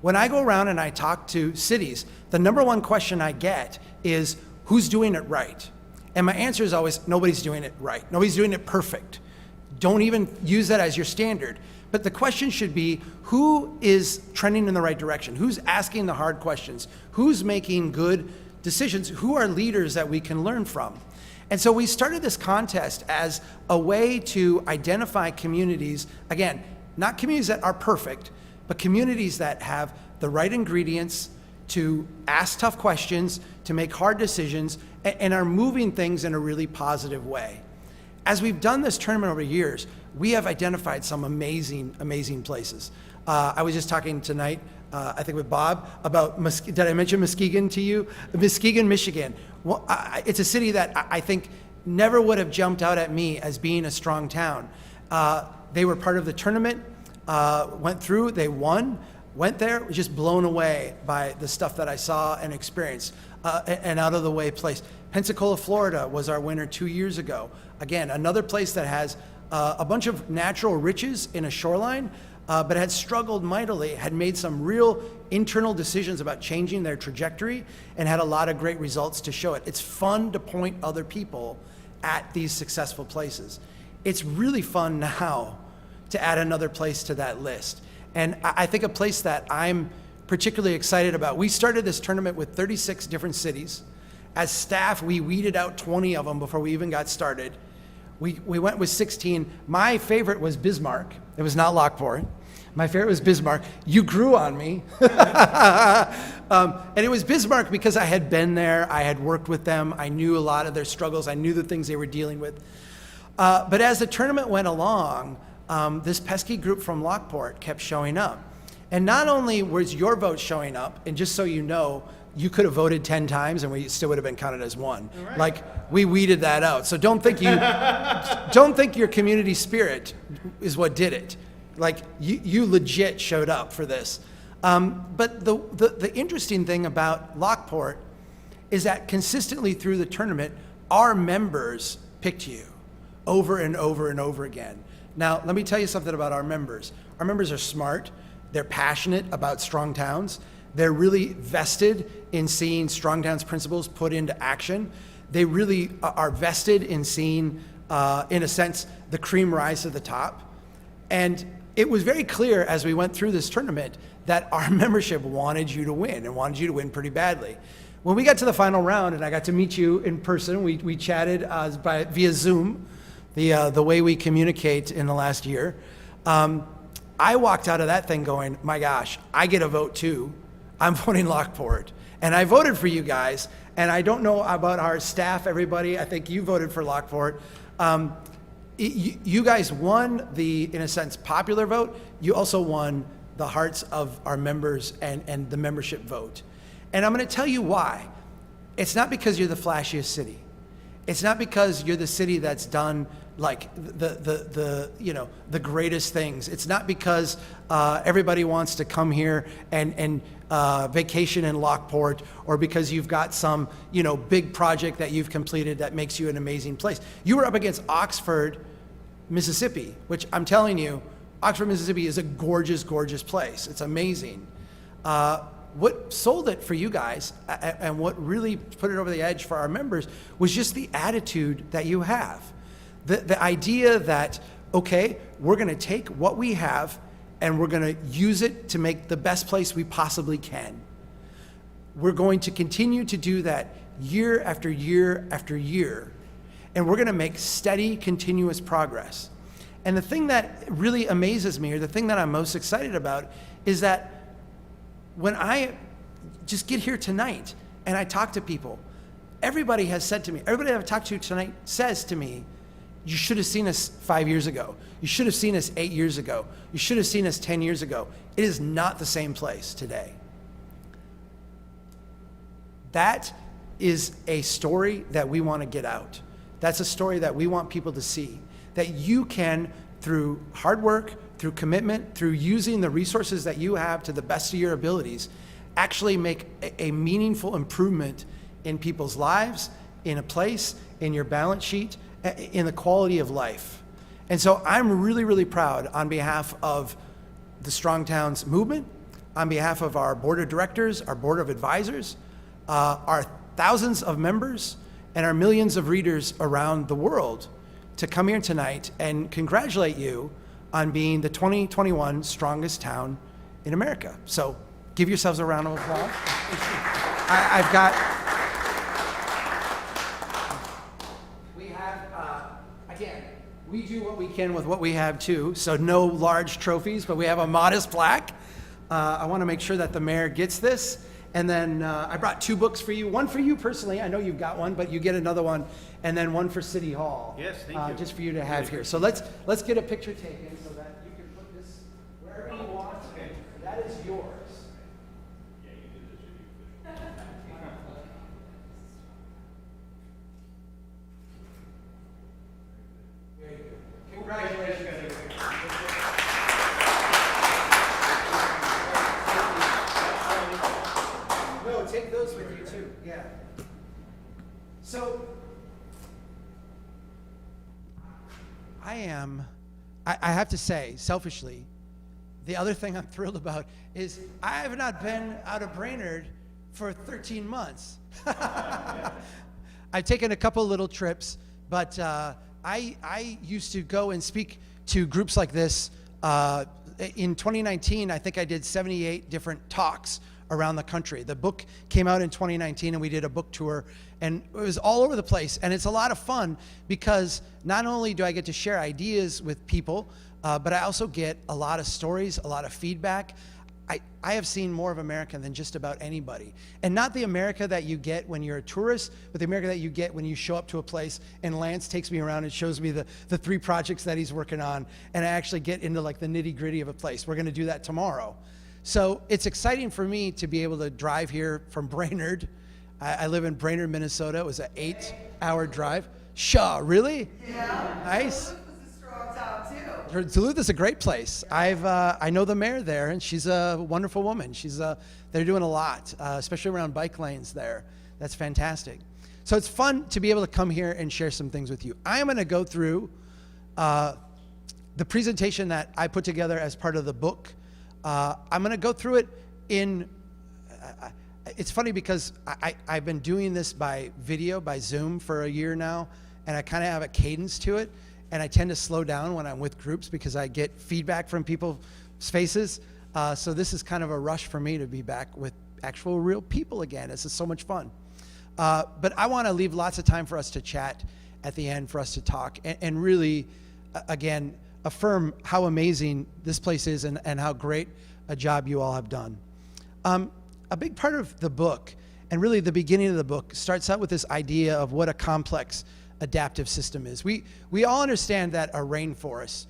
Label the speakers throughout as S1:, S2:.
S1: When I go around and I talk to cities, the number one question I get is, who's doing it right? And my answer is always, nobody's doing it right. Nobody's doing it perfect. Don't even use that as your standard. But the question should be, who is trending in the right direction? Who's asking the hard questions? Who's making good decisions? Who are leaders that we can learn from? And so we started this contest as a way to identify communities, again, not communities that are perfect, but communities that have the right ingredients to ask tough questions, to make hard decisions, and are moving things in a really positive way. As we've done this tournament over years, we have identified some amazing, amazing places. I was just talking tonight, I think with Bob, about, did I mention Muskegon to you? Muskegon, Michigan. Well, it's a city that I think never would have jumped out at me as being a strong town. They were part of the tournament, went through, they won, went there, was just blown away by the stuff that I saw and experienced, an out of the way place. Pensacola, Florida was our winner 2 years ago. Again, another place that has a bunch of natural riches in a shoreline, but had struggled mightily, had made some real internal decisions about changing their trajectory, and had a lot of great results to show it. It's fun to point other people at these successful places. It's really fun now to add another place to that list. And I think a place that I'm particularly excited about, we started this tournament with 36 different cities. As staff, we weeded out 20 of them before we even got started. We went with 16. My favorite was Bismarck. It was not Lockport. My favorite was Bismarck. You grew on me. And it was Bismarck because I had been there, I had worked with them, I knew a lot of their struggles, I knew the things they were dealing with. But as the tournament went along, this pesky group from Lockport kept showing up. And not only was your vote showing up, and just so you know, you could have voted 10 times and we still would have been counted as one. Right. Like, we weeded that out. So don't think your community spirit is what did it. Like, you legit showed up for this. But the interesting thing about Lockport is that consistently through the tournament, our members picked you over and over and over again. Now, let me tell you something about our members. Our members are smart. They're passionate about strong towns. They're really vested in seeing strong towns principles put into action. They really are vested in seeing, in a sense, the cream rise to the top. And it was very clear as we went through this tournament that our membership wanted you to win, and wanted you to win pretty badly. When we got to the final round and I got to meet you in person, we chatted via Zoom, the way we communicate in the last year. I walked out of that thing going, my gosh, I get a vote too. I'm voting Lockport. And I voted for you guys. And I don't know about our staff, everybody. I think you voted for Lockport. You guys won the, in a sense, popular vote. You also won the hearts of our members and the membership vote. And I'm going to tell you why. It's not because you're the flashiest city. It's not because you're the city that's done like the greatest things. It's not because everybody wants to come here and vacation in Lockport, or because you've got some big project that you've completed that makes you an amazing place. You were up against Oxford, Mississippi, which I'm telling you, Oxford, Mississippi is a gorgeous, gorgeous place. It's amazing. What sold it for you guys and what really put it over the edge for our members was just the attitude that you have. The idea that, okay, we're going to take what we have and we're going to use it to make the best place we possibly can. We're going to continue to do that year after year after year, and we're going to make steady, continuous progress. And the thing that really amazes me, or the thing that I'm most excited about, is that when I just get here tonight and I talk to people, everybody has said to me, everybody that I've talked to tonight says to me, you should have seen us 5 years ago. You should have seen us 8 years ago. You should have seen us 10 years ago. It is not the same place today. That is a story that we want to get out. That's a story that we want people to see. That you can, through hard work, through commitment, through using the resources that you have to the best of your abilities, actually make a meaningful improvement in people's lives, in a place, in your balance sheet, in the quality of life. And so I'm really, really proud on behalf of the Strong Towns movement, on behalf of our board of directors, our board of advisors, our thousands of members, and our millions of readers around the world to come here tonight and congratulate you on being the 2021 strongest town in America. So give yourselves a round of applause. I've got, we have, again, we do what we can with what we have too, so no large trophies, but we have a modest plaque. I want to make sure that the mayor gets this. And then I brought 2 books for you. One for you personally. I know you've got one, but you get another one. And then one for City Hall.
S2: Yes, thank you.
S1: Just for you to have here. So let's get a picture taken so that you can put this wherever you want.
S2: Okay.
S1: That is yours.
S2: Yeah, you did this.
S1: Very good. Congratulations. No, take those with you too. Yeah. So I have to say, selfishly, the other thing I'm thrilled about is I have not been out of Brainerd for 13 months. I've taken a couple little trips, but I used to go and speak to groups like this. In 2019, I think I did 78 different talks around the country. The book came out in 2019 and we did a book tour, and it was all over the place. And it's a lot of fun because not only do I get to share ideas with people, but I also get a lot of stories, a lot of feedback. I have seen more of America than just about anybody. And not the America that you get when you're a tourist, but the America that you get when you show up to a place and Lance takes me around and shows me the 3 projects that he's working on, and I actually get into like the nitty gritty of a place. We're gonna do that tomorrow. So it's exciting for me to be able to drive here from Brainerd. I live in Brainerd, Minnesota. It was an 8-hour drive. Shaw, really?
S3: Yeah.
S1: Nice.
S3: Duluth was a strong town too.
S1: Duluth is a great place. I know the mayor there, and she's a wonderful woman. They're doing a lot, especially around bike lanes there. That's fantastic. So it's fun to be able to come here and share some things with you. I am going to go through the presentation that I put together as part of the book. I'm going to go through it in, it's funny because I've been doing this by video, by Zoom for a year now, and I kind of have a cadence to it, and I tend to slow down when I'm with groups because I get feedback from people's faces. So this is kind of a rush for me to be back with actual real people again. This is so much fun. But I want to leave lots of time for us to chat at the end, for us to talk, and really, again, affirm how amazing this place is and how great a job you all have done. A big part of the book, and really the beginning of the book, starts out with this idea of what a complex adaptive system is. We all understand that a rainforest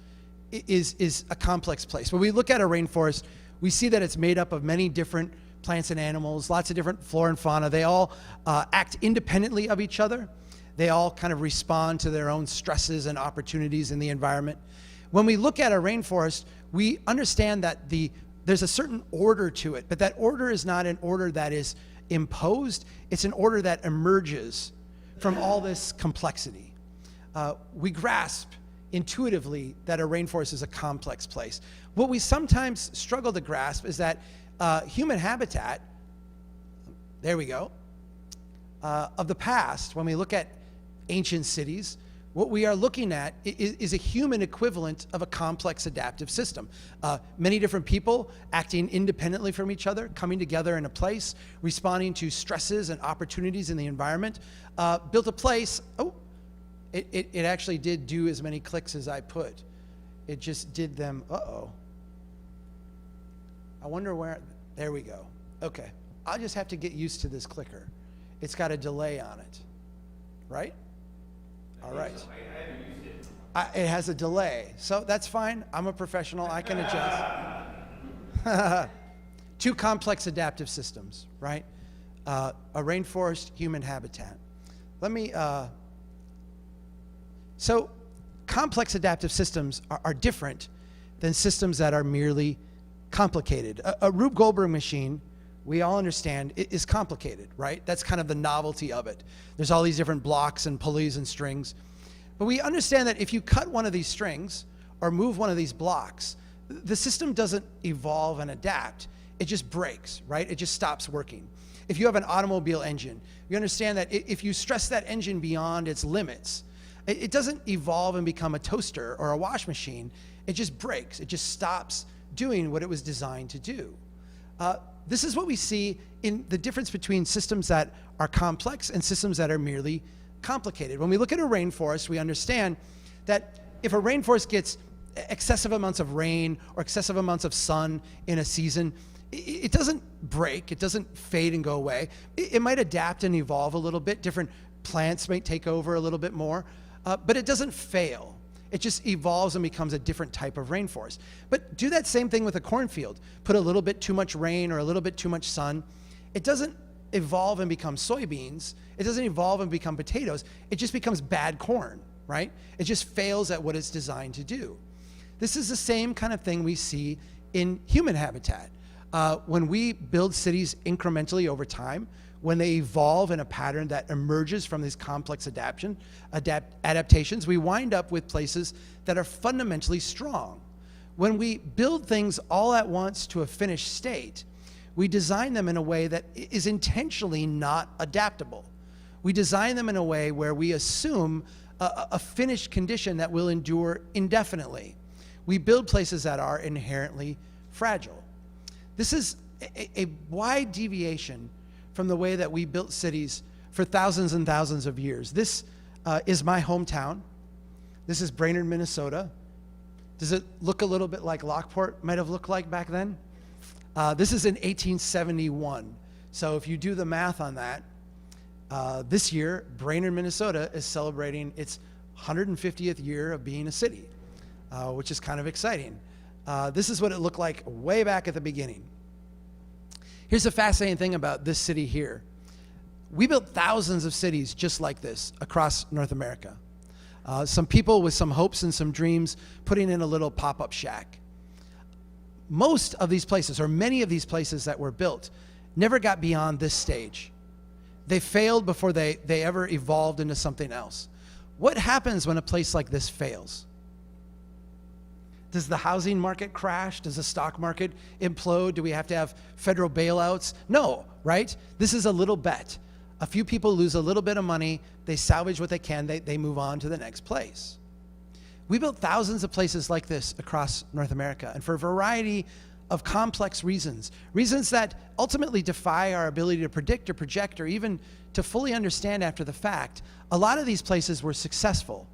S1: is a complex place. When we look at a rainforest, we see that it's made up of many different plants and animals, lots of different flora and fauna. They all act independently of each other. They all kind of respond to their own stresses and opportunities in the environment. When we look at a rainforest, we understand that there's a certain order to it, but that order is not an order that is imposed. It's an order that emerges from all this complexity. We grasp intuitively that a rainforest is a complex place. What we sometimes struggle to grasp is that human habitat, there we go, of the past, when we look at ancient cities, what we are looking at is a human equivalent of a complex adaptive system. Many different people acting independently from each other, coming together in a place, responding to stresses and opportunities in the environment, built a place. Oh, it actually did do as many clicks as I put. It just did them, uh-oh. I wonder where, there we go. Okay, I'll just have to get used to this clicker. It's got a delay on it, right? All right.
S2: I haven't used it.
S1: It has a delay, so that's fine. I'm a professional. I can adjust. 2 complex adaptive systems, right? A rainforest, human habitat. So complex adaptive systems are different than systems that are merely complicated. A Rube Goldberg machine, we all understand, is complicated, right? That's kind of the novelty of it. There's all these different blocks and pulleys and strings. But we understand that if you cut one of these strings or move one of these blocks, the system doesn't evolve and adapt. it just breaks, right? It just stops working. If you have an automobile engine, you understand that if you stress that engine beyond its limits, it doesn't evolve and become a toaster or a wash machine. It just breaks. It just stops doing what it was designed to do. This is what we see in the difference between systems that are complex and systems that are merely complicated. When we look at a rainforest, we understand that if a rainforest gets excessive amounts of rain or excessive amounts of sun in a season, it doesn't break, it doesn't fade and go away. It might adapt and evolve a little bit. Different plants might take over a little bit more, but it doesn't fail. It just evolves and becomes a different type of rainforest. But do that same thing with a cornfield. Put a little bit too much rain or a little bit too much sun. It doesn't evolve and become soybeans. It doesn't evolve and become potatoes. It just becomes bad corn, right? It just fails at what it's designed to do. This is the same kind of thing we see in human habitat. When we build cities incrementally over time, when they evolve in a pattern that emerges from these complex adaptations, we wind up with places that are fundamentally strong. When we build things all at once to a finished state, we design them in a way that is intentionally not adaptable. We design them in a way where we assume a finished condition that will endure indefinitely. We build places that are inherently fragile. This is a wide deviation from the way that we built cities for thousands and thousands of years. This is my hometown. This is Brainerd, Minnesota. Does it look a little bit like Lockport might have looked like back then? This is in 1871. So if you do the math on that, this year, Brainerd, Minnesota is celebrating its 150th year of being a city, which is kind of exciting. This is what it looked like way back at the beginning. Here's the fascinating thing about this city here. We built thousands of cities just like this across North America. Some people with some hopes and some dreams putting in a little pop-up shack. Most of these places, or many of these places that were built, never got beyond this stage. They failed before they ever evolved into something else. What happens when a place like this fails? Does the housing market crash? Does the stock market implode? Do we have to have federal bailouts? No, right? This is a little bet. A few people lose a little bit of money, they salvage what they can, they move on to the next place. We built thousands of places like this across North America, and for a variety of complex reasons that ultimately defy our ability to predict or project or even to fully understand after the fact. A lot of these places were successful.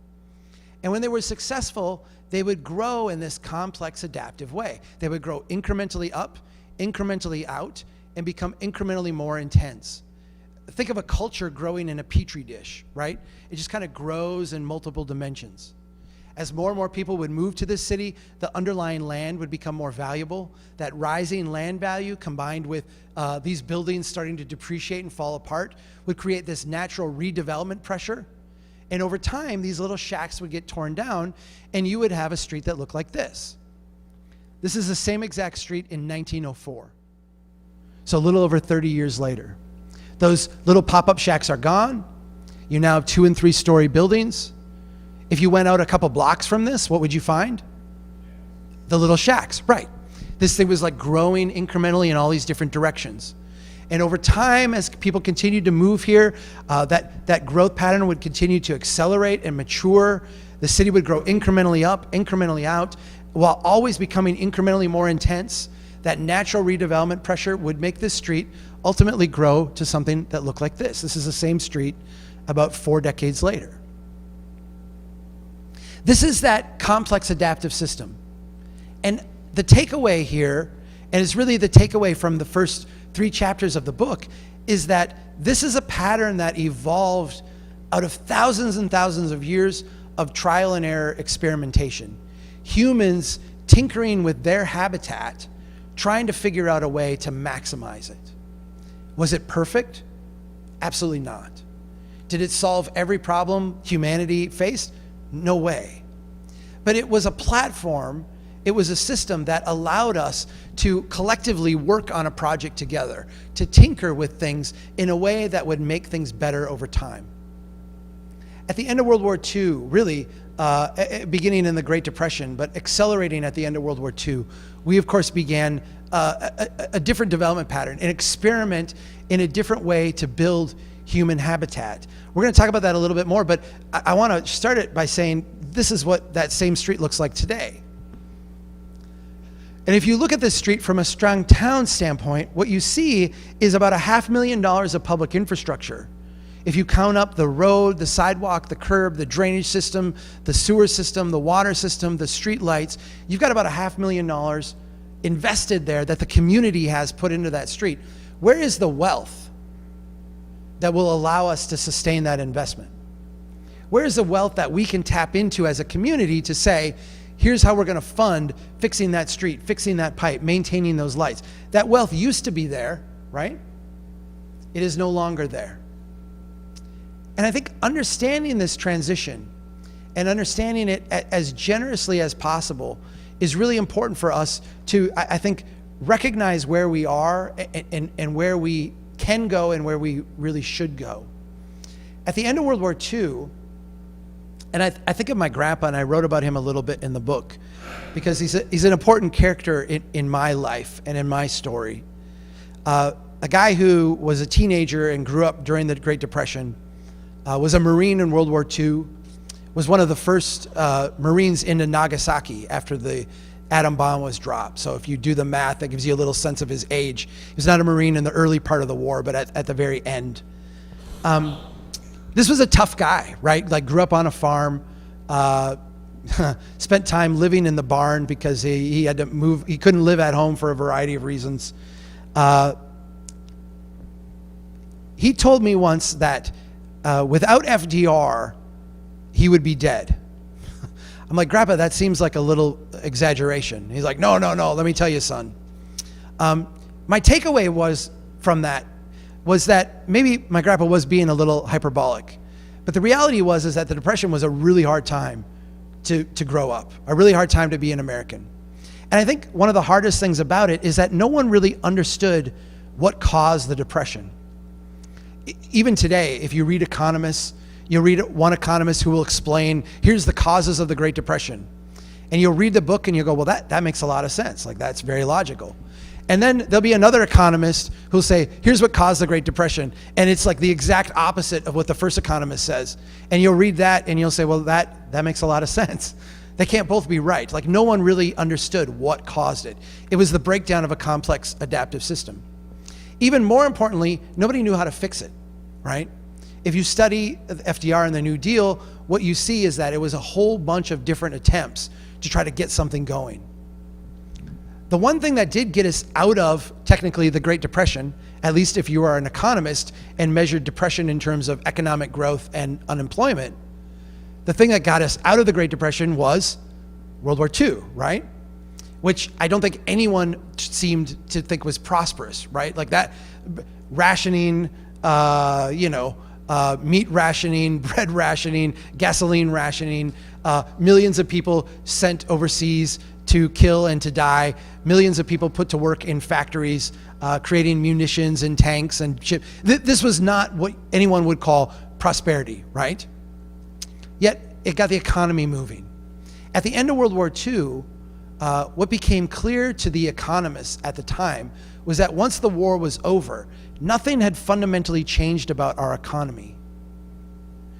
S1: And when they were successful, they would grow in this complex adaptive way. They would grow incrementally up, incrementally out, and become incrementally more intense. Think of a culture growing in a petri dish, right? It just kind of grows in multiple dimensions. As more and more people would move to this city, the underlying land would become more valuable. That rising land value combined with these buildings starting to depreciate and fall apart would create this natural redevelopment pressure. And over time, these little shacks would get torn down, and you would have a street that looked like this. This is the same exact street in 1904. So a little over 30 years later. Those little pop-up shacks are gone. You now have 2- and 3-story buildings. If you went out a couple blocks from this, what would you find? The little shacks, right. This thing was like growing incrementally in all these different directions. And over time, as people continued to move here, that growth pattern would continue to accelerate and mature. The city would grow incrementally up, incrementally out, while always becoming incrementally more intense. That natural redevelopment pressure would make this street ultimately grow to something that looked like this. This is the same street about 4 decades later. This is that complex adaptive system. And the takeaway here, and it's really the takeaway from the first 3 chapters of the book, is that this is a pattern that evolved out of thousands and thousands of years of trial and error experimentation. Humans tinkering with their habitat, trying to figure out a way to maximize it. Was it perfect? Absolutely not. Did it solve every problem humanity faced? No way. But it was a platform, it was a system that allowed us to collectively work on a project together, to tinker with things in a way that would make things better over time. At the end of World War II, really, beginning in the Great Depression, but accelerating at the end of World War II, we of course began a different development pattern, an experiment in a different way to build human habitat. We're going to talk about that a little bit more, but I want to start it by saying this is what that same street looks like today. And if you look at this street from a strong town standpoint, what you see is about $500,000 of public infrastructure. If you count up the road, the sidewalk, the curb, the drainage system, the sewer system, the water system, the street lights, you've got about $500,000 invested there that the community has put into that street. Where is the wealth that will allow us to sustain that investment? Where is the wealth that we can tap into as a community to say, here's how we're going to fund fixing that street, fixing that pipe, maintaining those lights? That wealth used to be there, right? It is no longer there. And I think understanding this transition and understanding it as generously as possible is really important for us to, I think, recognize where we are and where we can go and where we really should go. At the end of World War II, and I think of my grandpa, and I wrote about him a little bit in the book, because he's an important character in my life and in my story. A guy who was a teenager and grew up during the Great Depression, was a Marine in World War II, was one of the first Marines into Nagasaki after the atom bomb was dropped. So if you do the math, that gives you a little sense of his age. He was not a Marine in the early part of the war, but at the very end. This was a tough guy, right? Like, grew up on a farm, spent time living in the barn because he had to move. He couldn't live at home for a variety of reasons. He told me once that without FDR, he would be dead. I'm like, Grandpa, that seems like a little exaggeration. He's like, no, let me tell you, son. My takeaway from that was that maybe my grandpa was being a little hyperbolic. But the reality is that the Depression was a really hard time to grow up, a really hard time to be an American. And I think one of the hardest things about it is that no one really understood what caused the Depression. Even today, if you read economists, you'll read one economist who will explain, here's the causes of the Great Depression. And you'll read the book and you'll go, well, that makes a lot of sense. Like, that's very logical. And then there'll be another economist who'll say, here's what caused the Great Depression. And it's like the exact opposite of what the first economist says. And you'll read that and you'll say, well, that makes a lot of sense. They can't both be right. Like, no one really understood what caused it. It was the breakdown of a complex adaptive system. Even more importantly, nobody knew how to fix it, right? If you study FDR and the New Deal, what you see is that it was a whole bunch of different attempts to try to get something going. The one thing that did get us out of, technically, the Great Depression, at least if you are an economist and measured depression in terms of economic growth and unemployment, the thing that got us out of the Great Depression was World War II, right? Which I don't think anyone seemed to think was prosperous, right? Like that rationing, meat rationing, bread rationing, gasoline rationing, millions of people sent overseas to kill and to die, millions of people put to work in factories, creating munitions and tanks and ship. This was not what anyone would call prosperity, right? Yet it got the economy moving. At the end of World War II, what became clear to the economists at the time was that once the war was over, nothing had fundamentally changed about our economy.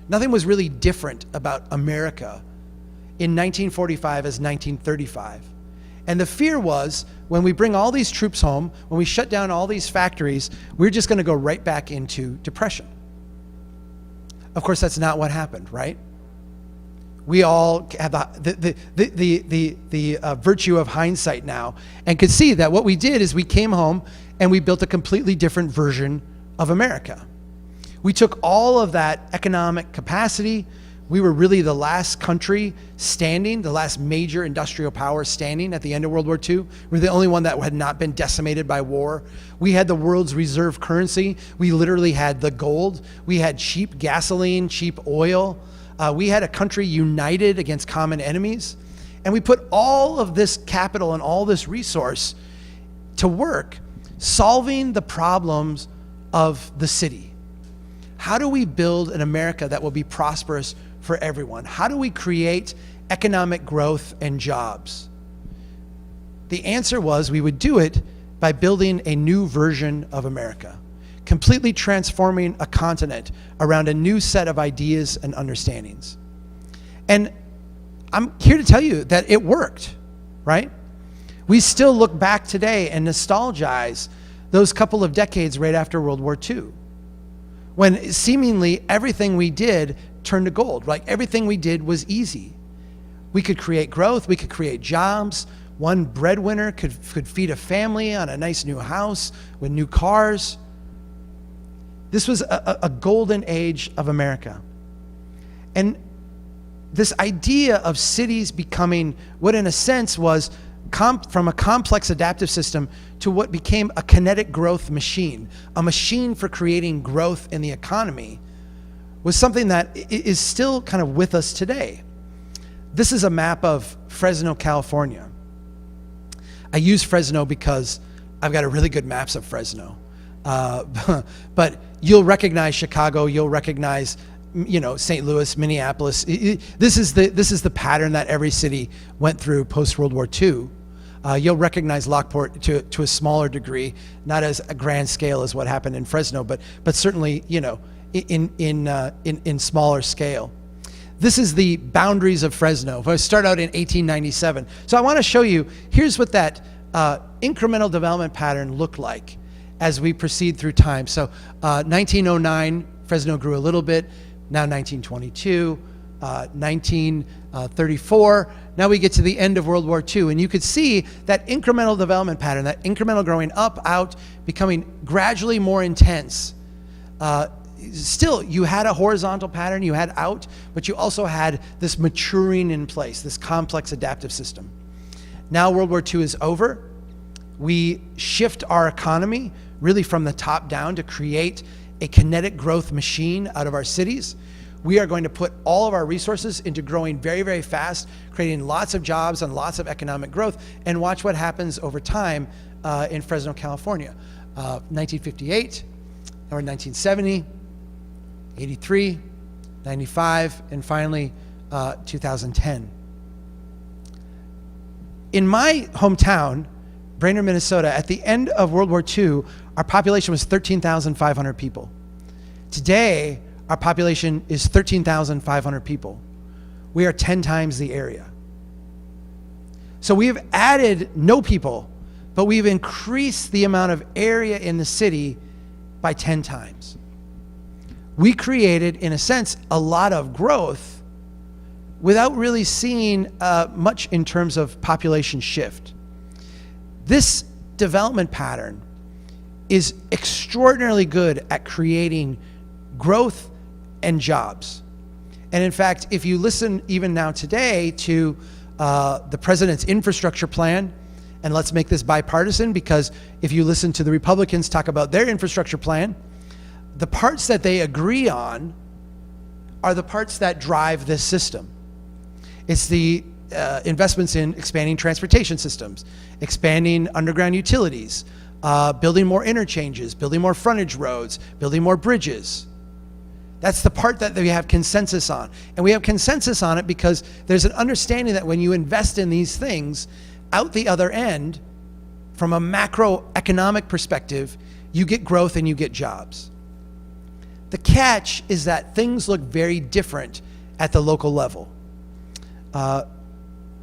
S1: Nothing was really different about America in 1945 as 1935. And the fear was, when we bring all these troops home, when we shut down all these factories, we're just going to go right back into depression. Of course, that's not what happened, right? We all have the virtue of hindsight now and could see that what we did is we came home and we built a completely different version of America. We took all of that economic capacity. We were really the last country standing, the last major industrial power standing at the end of World War II. We're the only one that had not been decimated by war. We had the world's reserve currency. We literally had the gold. We had cheap gasoline, cheap oil. We had a country united against common enemies. And we put all of this capital and all this resource to work solving the problems of the city. how do we build an America that will be prosperous for everyone? How do we create economic growth and jobs? The answer was we would do it by building a new version of America, completely transforming a continent around a new set of ideas and understandings. And I'm here to tell you that it worked, right? We still look back today and nostalgize those couple of decades right after World War II, when seemingly everything we did turned to gold. Like everything we did was easy. We could create growth, we could create jobs. One breadwinner could feed a family on a nice new house with new cars. This was a golden age of America. And this idea of cities becoming what in a sense was from a complex adaptive system to what became a kinetic growth machine, a machine for creating growth in the economy, was something that is still kind of with us today. This is a map of Fresno, California. I use Fresno because I've got a really good maps of Fresno. But you'll recognize Chicago, you'll recognize St. Louis, Minneapolis. This is the pattern that every city went through post-World War II. You'll recognize Lockport to a smaller degree, not as a grand scale as what happened in Fresno, but certainly in smaller scale. This is the boundaries of Fresno. I start out in 1897. So I want to show you, here's what that incremental development pattern looked like as we proceed through time. So 1909, Fresno grew a little bit. Now 1922, 1934. Now we get to the end of World War II. And you could see that incremental development pattern, that incremental growing up, out, becoming gradually more intense. Still, you had a horizontal pattern, you had out, but you also had this maturing in place, this complex adaptive system. Now World War II is over. We shift our economy really from the top down to create a kinetic growth machine out of our cities. We are going to put all of our resources into growing very, very fast, creating lots of jobs and lots of economic growth, and watch what happens over time in Fresno, California. 1958, or 1970, 83, 95, and finally 2010. In my hometown, Brainerd, Minnesota, at the end of World War II, our population was 13,500 people. Today, our population is 13,500 people. We are 10 times the area. So we have added no people, but we've increased the amount of area in the city by 10 times. We created, in a sense, a lot of growth without really seeing much in terms of population shift. This development pattern is extraordinarily good at creating growth and jobs. And in fact, if you listen even now today to the president's infrastructure plan, and let's make this bipartisan, because if you listen to the Republicans talk about their infrastructure plan, the parts that they agree on are the parts that drive this system. It's the investments in expanding transportation systems, expanding underground utilities, building more interchanges, building more frontage roads, building more bridges. That's the part that we have consensus on. And we have consensus on it because there's an understanding that when you invest in these things, out the other end, from a macroeconomic perspective, you get growth and you get jobs. The catch is that things look very different at the local level. I'm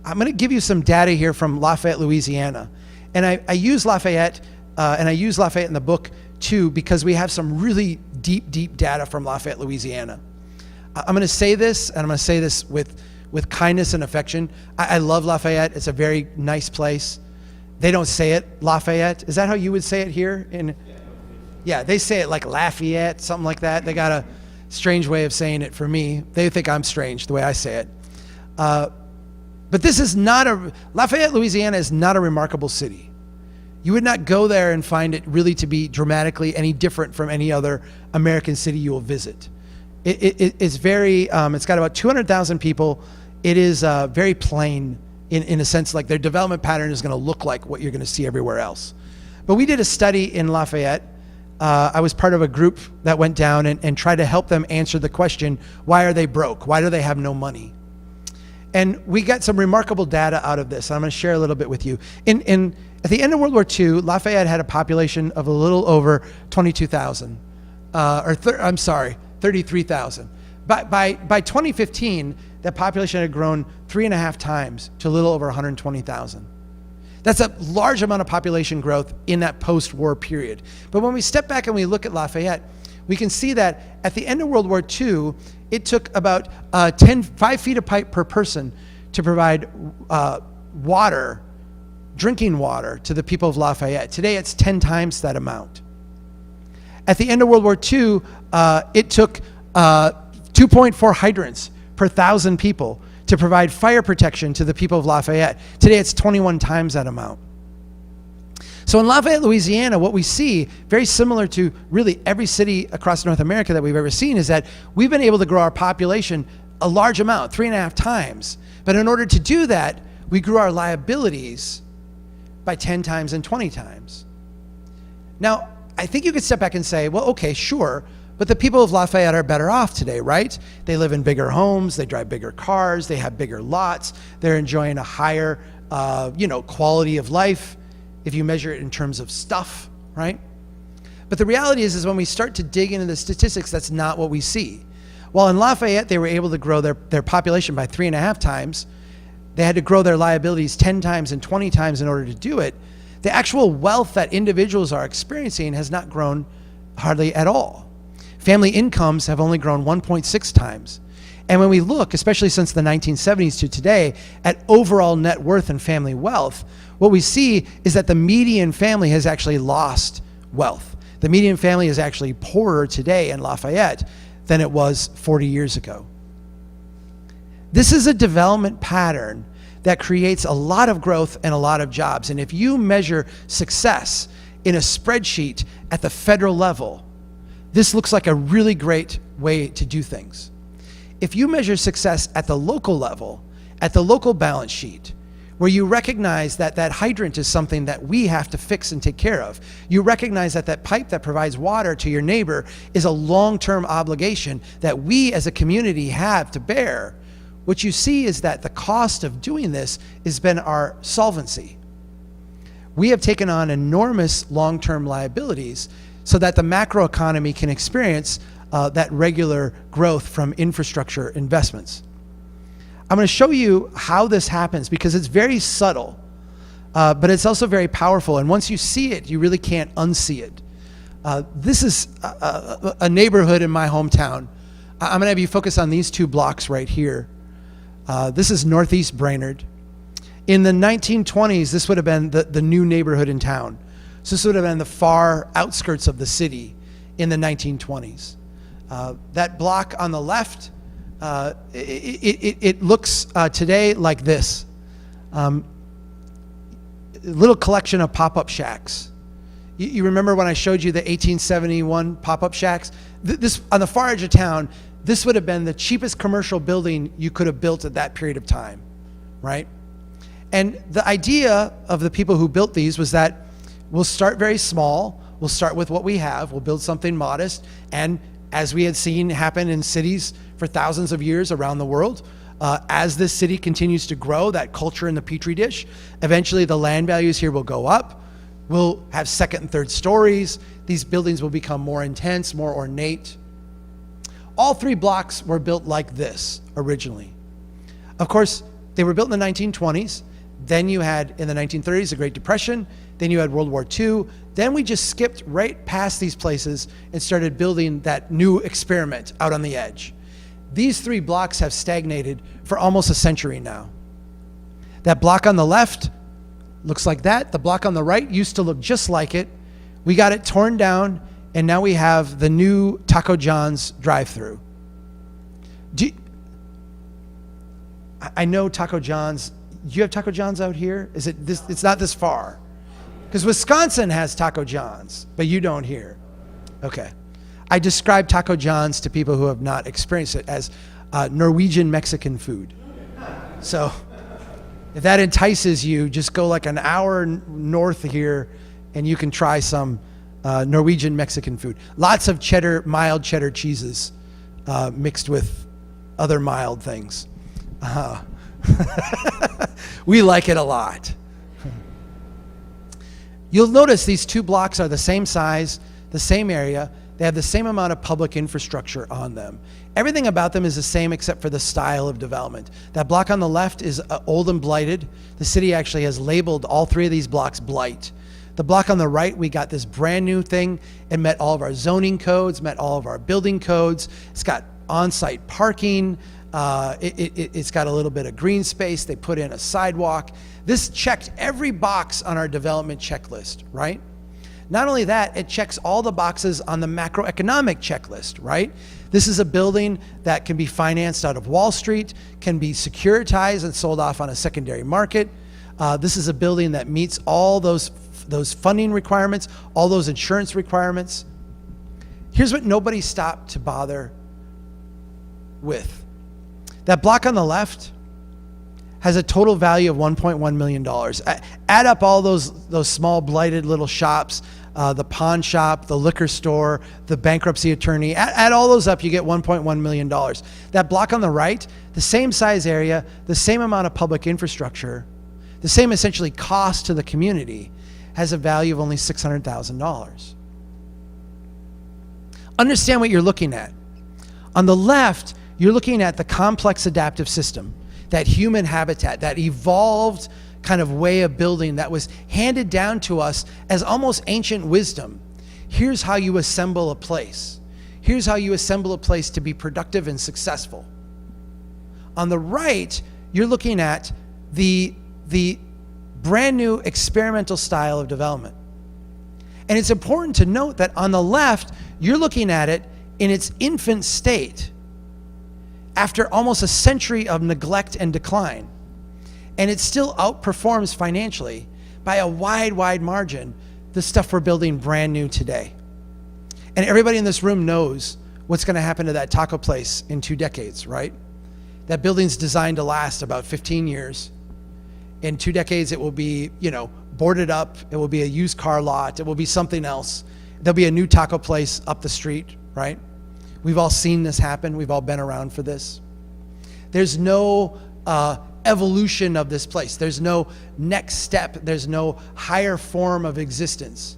S1: going to give you some data here from Lafayette, Louisiana. And I use Lafayette, and I use Lafayette in the book too, because we have some really deep data from Lafayette, Louisiana. I'm going to say this, and I'm going to say this with kindness and affection. I love Lafayette. It's a very nice place. They don't say it Lafayette. Is that how you would say it here? Yeah, they say it like Lafayette, something like that. They got a strange way of saying it for me. They think I'm strange the way I say it. But this is not Lafayette, Louisiana is not a remarkable city. You would not go there and find it really to be dramatically any different from any other American city you will visit. It's very, it's got about 200,000 people. It is very plain in a sense, like their development pattern is going to look like what you're going to see everywhere else. But we did a study in Lafayette I was part of a group that went down and tried to help them answer the question, why are they broke? Why do they have no money? And we got some remarkable data out of this. I'm going to share a little bit with you. At the end of World War II, Lafayette had a population of a little over 22,000, 33,000. By 2015, that population had grown 3.5 times to a little over 120,000. That's a large amount of population growth in that post-war period. But when we step back and we look at Lafayette, we can see that at the end of World War II, it took about 5 feet of pipe per person to provide water, drinking water, to the people of Lafayette. Today, it's 10 times that amount. At the end of World War II, it took 2.4 hydrants per 1,000 people to provide fire protection to the people of Lafayette. Today, it's 21 times that amount. So in Lafayette, Louisiana, what we see, very similar to really every city across North America that we've ever seen, is that we've been able to grow our population a large amount, 3.5 times. But in order to do that, we grew our liabilities by 10 times and 20 times. Now, I think you could step back and say, well, okay, sure, but the people of Lafayette are better off today, right? They live in bigger homes, they drive bigger cars, they have bigger lots, they're enjoying a higher, quality of life, if you measure it in terms of stuff, right? But the reality is when we start to dig into the statistics, that's not what we see. While in Lafayette, they were able to grow their population by 3.5 times, they had to grow their liabilities 10 times and 20 times in order to do it. The actual wealth that individuals are experiencing has not grown hardly at all. Family incomes have only grown 1.6 times. And when we look, especially since the 1970s to today, at overall net worth and family wealth, what we see is that the median family has actually lost wealth. The median family is actually poorer today in Lafayette than it was 40 years ago. This is a development pattern that creates a lot of growth and a lot of jobs. And if you measure success in a spreadsheet at the federal level, this looks like a really great way to do things. If you measure success at the local level, at the local balance sheet, where you recognize that that hydrant is something that we have to fix and take care of, you recognize that that pipe that provides water to your neighbor is a long-term obligation that we as a community have to bear, what you see is that the cost of doing this has been our solvency. We have taken on enormous long-term liabilities so that the macroeconomy can experience that regular growth from infrastructure investments. I'm going to show you how this happens because it's very subtle, but it's also very powerful. And once you see it, you really can't unsee it. This is a neighborhood in my hometown. I'm going to have you focus on these 2 blocks right here. This is Northeast Brainerd. In the 1920s, this would have been the new neighborhood in town. So this would have been the far outskirts of the city in the 1920s. That block on the left, it looks today like this. A little collection of pop-up shacks. You remember when I showed you the 1871 pop-up shacks? This on the far edge of town, this would have been the cheapest commercial building you could have built at that period of time, right? And the idea of the people who built these was that we'll start very small, we'll start with what we have, we'll build something modest, and as we had seen happen in cities for thousands of years around the world, as this city continues to grow, that culture in the petri dish, eventually the land values here will go up. We'll have second and third stories. These buildings will become more intense, more ornate. All 3 blocks were built like this originally. Of course, they were built in the 1920s. Then you had, in the 1930s, the Great Depression. Then you had World War II. Then we just skipped right past these places and started building that new experiment out on the edge. These 3 blocks have stagnated for almost a century now. That block on the left looks like that. The block on the right used to look just like it. We got it torn down, and now we have the new Taco John's drive-through. I know Taco John's. Do you have Taco John's out here? Is it this? It's not this far. Because Wisconsin has Taco John's, but you don't here. Okay. I describe Taco John's to people who have not experienced it as Norwegian Mexican food. So if that entices you, just go like an hour north here and you can try some Norwegian Mexican food. Lots of cheddar, mild cheddar cheeses mixed with other mild things. We like it a lot. You'll notice these two blocks are the same size, the same area. They have the same amount of public infrastructure on them. Everything about them is the same except for the style of development. That block on the left is old and blighted. The city actually has labeled all three of these blocks blight. The block on the right, we got this brand new thing. It met all of our zoning codes, met all of our building codes. It's got on-site parking. It's got a little bit of green space. They put in a sidewalk. This checked every box on our development checklist, right? Not only that, it checks all the boxes on the macroeconomic checklist, right? This is a building that can be financed out of Wall Street, can be securitized and sold off on a secondary market. This is a building that meets all those funding requirements, all those insurance requirements. Here's what nobody stopped to bother with. That block on the left has a total value of $1.1 million. Add up all those small blighted little shops, the pawn shop, the liquor store, the bankruptcy attorney. Add all those up, you get $1.1 million. That block on the right, the same size area, the same amount of public infrastructure, the same essentially cost to the community, has a value of only $600,000. Understand what you're looking at. On the left, you're looking at the complex adaptive system, that human habitat, that evolved kind of way of building that was handed down to us as almost ancient wisdom. Here's how you assemble a place. Here's how you assemble a place to be productive and successful. On the right, you're looking at the brand new experimental style of development. And it's important to note that on the left, you're looking at it in its infant state, after almost a century of neglect and decline. And it still outperforms financially by a wide margin the stuff we're building brand new today. And everybody in this room knows what's going to happen to that taco place in 2 decades, right? That building's designed to last about 15 years. In 2 decades, it will be, boarded up. It will be a used car lot. It will be something else. There'll be a new taco place up the street, right? We've all seen this happen. We've all been around for this. There's no evolution of this place. There's no next step. There's no higher form of existence.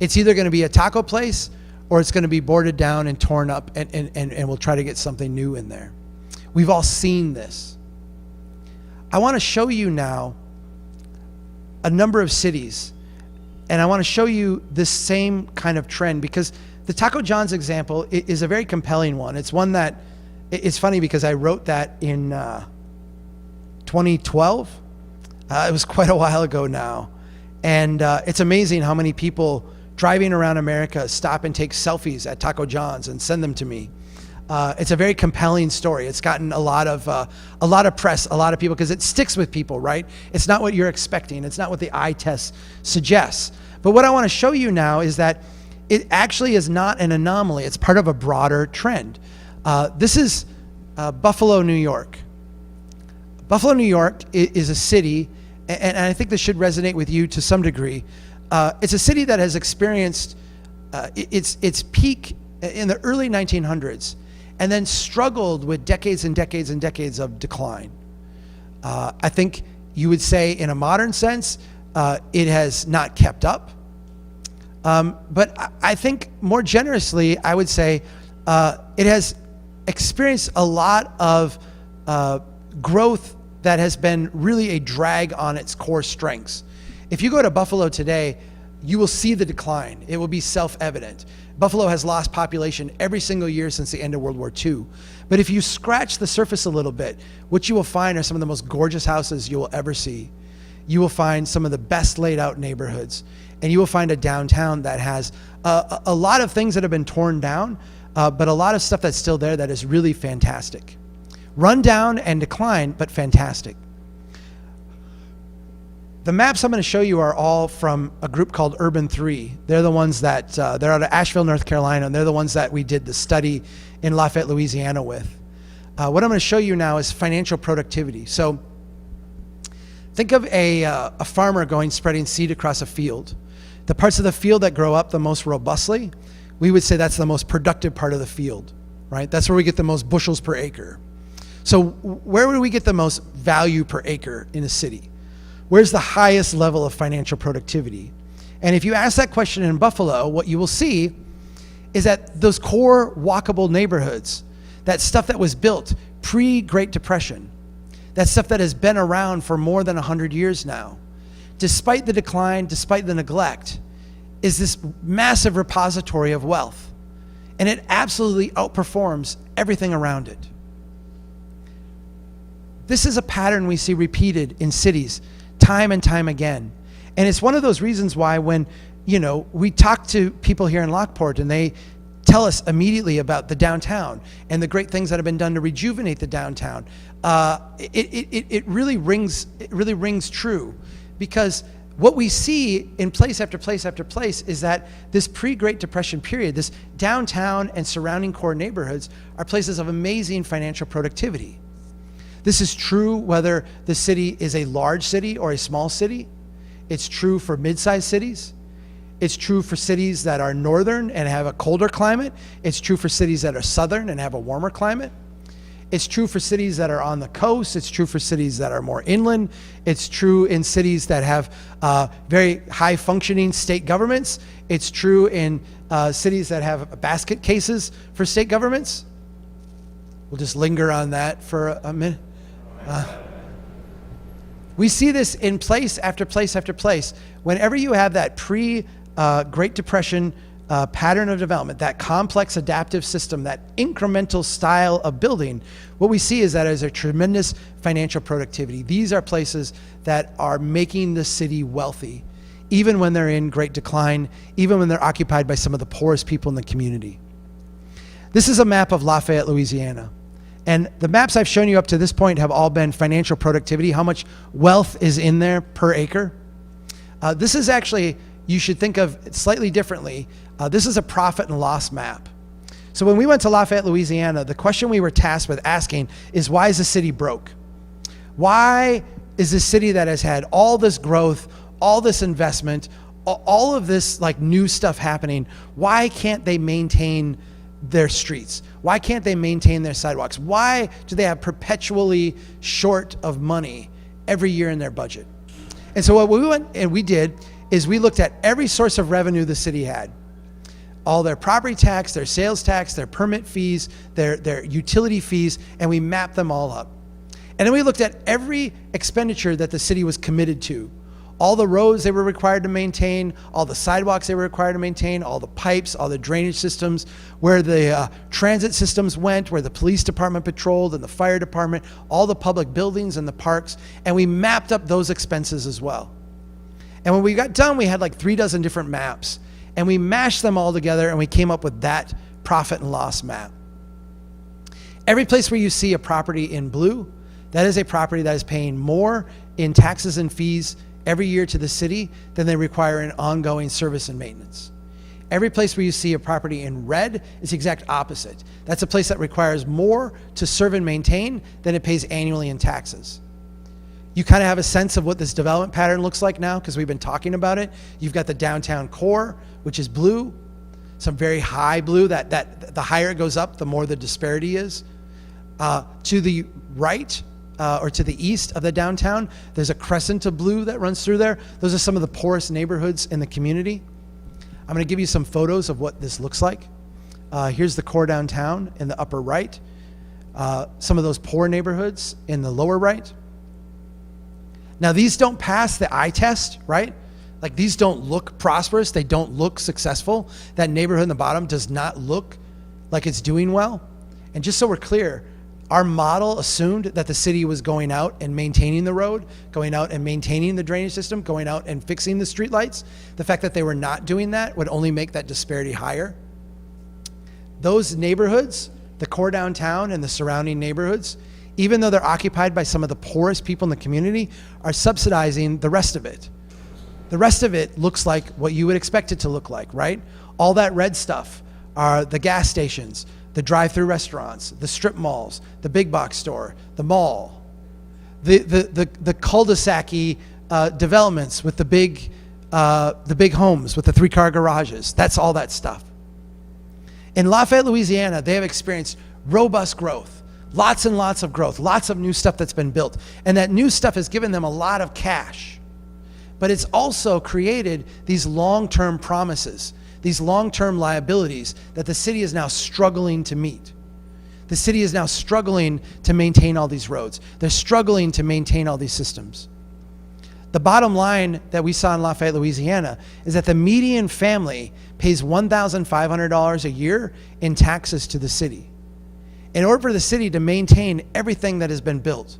S1: It's either going to be a taco place or it's going to be boarded down and torn up, and we'll try to get something new in there. We've all seen this. I want to show you now a number of cities, and I want to show you this same kind of trend, because the Taco John's example is a very compelling one. It's one that, it's funny because I wrote that in 2012. It was quite a while ago now. And it's amazing how many people driving around America stop and take selfies at Taco John's and send them to me. It's a very compelling story. It's gotten a lot of press, a lot of people, because it sticks with people, right? It's not what you're expecting. It's not what the eye test suggests. But what I want to show you now is that it actually is not an anomaly. It's part of a broader trend. This is Buffalo, New York. Buffalo, New York is a city, and I think this should resonate with you to some degree. It's a city that has experienced its peak in the early 1900s, and then struggled with decades and decades and decades of decline. I think you would say, in a modern sense, it has not kept up. But I think more generously, I would say it has experienced a lot of growth that has been really a drag on its core strengths. If you go to Buffalo today, you will see the decline. It will be self-evident. Buffalo has lost population every single year since the end of World War II. But if you scratch the surface a little bit, what you will find are some of the most gorgeous houses you will ever see. You will find some of the best laid out neighborhoods. And you will find a downtown that has a lot of things that have been torn down, but a lot of stuff that's still there that is really fantastic. Run down and decline, but fantastic. The maps I'm going to show you are all from a group called Urban 3. They're the ones that, they're out of Asheville, North Carolina, and they're the ones that we did the study in Lafayette, Louisiana with. What I'm going to show you now is financial productivity. So think of a farmer spreading seed across a field. The parts of the field that grow up the most robustly, we would say that's the most productive part of the field, right? That's where we get the most bushels per acre. So where would we get the most value per acre in a city? Where's the highest level of financial productivity? And if you ask that question in Buffalo, what you will see is that those core walkable neighborhoods, that stuff that was built pre-Great Depression, that stuff that has been around for more than 100 years now, despite the decline, despite the neglect, is this massive repository of wealth. And it absolutely outperforms everything around it. This is a pattern we see repeated in cities time and time again. And it's one of those reasons why when, we talk to people here in Lockport and they tell us immediately about the downtown and the great things that have been done to rejuvenate the downtown, it really rings true, because what we see in place after place after place is that this pre-Great Depression period, this downtown and surrounding core neighborhoods are places of amazing financial productivity. This is true whether the city is a large city or a small city. It's true for mid-sized cities. It's true for cities that are northern and have a colder climate. It's true for cities that are southern and have a warmer climate. It's true for cities that are on the coast. It's true for cities that are more inland. It's true in cities that have very high functioning state governments. It's true in cities that have basket cases for state governments. We'll just linger on that for a minute. We see this in place after place after place. Whenever you have that pre-Great Depression pattern of development, that complex adaptive system, that incremental style of building, what we see is that there's a tremendous financial productivity. These are places that are making the city wealthy, even when they're in great decline, even when they're occupied by some of the poorest people in the community. This is a map of Lafayette, Louisiana. And the maps I've shown you up to this point have all been financial productivity, how much wealth is in there per acre. This is actually, you should think of it slightly differently. This is a profit and loss map. So when we went to Lafayette, Louisiana, the question we were tasked with asking is, why is the city broke? Why is this city that has had all this growth, all this investment, all of this like new stuff happening, why can't they maintain their streets? Why can't they maintain their sidewalks? Why do they have perpetually short of money every year in their budget? And so what we went and we did is we looked at every source of revenue the city had. All their property tax, their sales tax, their permit fees, their utility fees, and we mapped them all up. And then we looked at every expenditure that the city was committed to. All the roads they were required to maintain, all the sidewalks they were required to maintain, all the pipes, all the drainage systems, where the transit systems went, where the police department patrolled and the fire department, all the public buildings and the parks, and we mapped up those expenses as well. And when we got done, we had like 36 different maps, and we mashed them all together and we came up with that profit and loss map. Every place where you see a property in blue, that is a property that is paying more in taxes and fees every year to the city than they require in ongoing service and maintenance. Every place where you see a property in red is the exact opposite. That's a place that requires more to serve and maintain than it pays annually in taxes. You kind of have a sense of what this development pattern looks like now because we've been talking about it. You've got the downtown core, which is blue, some very high blue, that the higher it goes up, the more the disparity is. To the right, or to the east of the downtown, there's a crescent of blue that runs through there. Those are some of the poorest neighborhoods in the community. I'm gonna give you some photos of what this looks like. Here's the core downtown in the upper right. Some of those poor neighborhoods in the lower right. Now these don't pass the eye test, right? Like these don't look prosperous, they don't look successful. That neighborhood in the bottom does not look like it's doing well. And just so we're clear, our model assumed that the city was going out and maintaining the road, going out and maintaining the drainage system, going out and fixing the streetlights. The fact that they were not doing that would only make that disparity higher. Those neighborhoods, the core downtown and the surrounding neighborhoods, even though they're occupied by some of the poorest people in the community, are subsidizing the rest of it. The rest of it looks like what you would expect it to look like, right? All that red stuff are the gas stations, the drive-through restaurants, the strip malls, the big box store, the mall, the cul-de-sac developments with the big the big homes with the 3-car garages. That's all that stuff. In Lafayette, Louisiana, they have experienced robust growth, lots and lots of growth, lots of new stuff that's been built. And that new stuff has given them a lot of cash. But it's also created these long-term promises, these long-term liabilities that the city is now struggling to meet. The city is now struggling to maintain all these roads. They're struggling to maintain all these systems. The bottom line that we saw in Lafayette, Louisiana, is that the median family pays $1,500 a year in taxes to the city. In order for the city to maintain everything that has been built,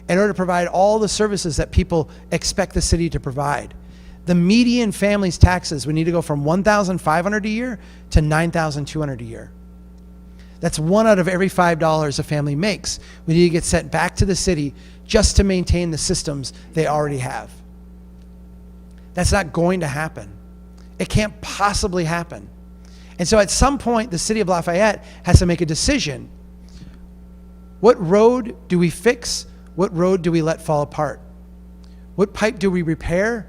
S1: in order to provide all the services that people expect the city to provide, the median family's taxes would need to go from $1,500 a year to $9,200 a year. That's 1 out of every $5 a family makes. We need to get sent back to the city just to maintain the systems they already have. That's not going to happen. It can't possibly happen. And so at some point, the city of Lafayette has to make a decision. What road do we fix? What road do we let fall apart? What pipe do we repair?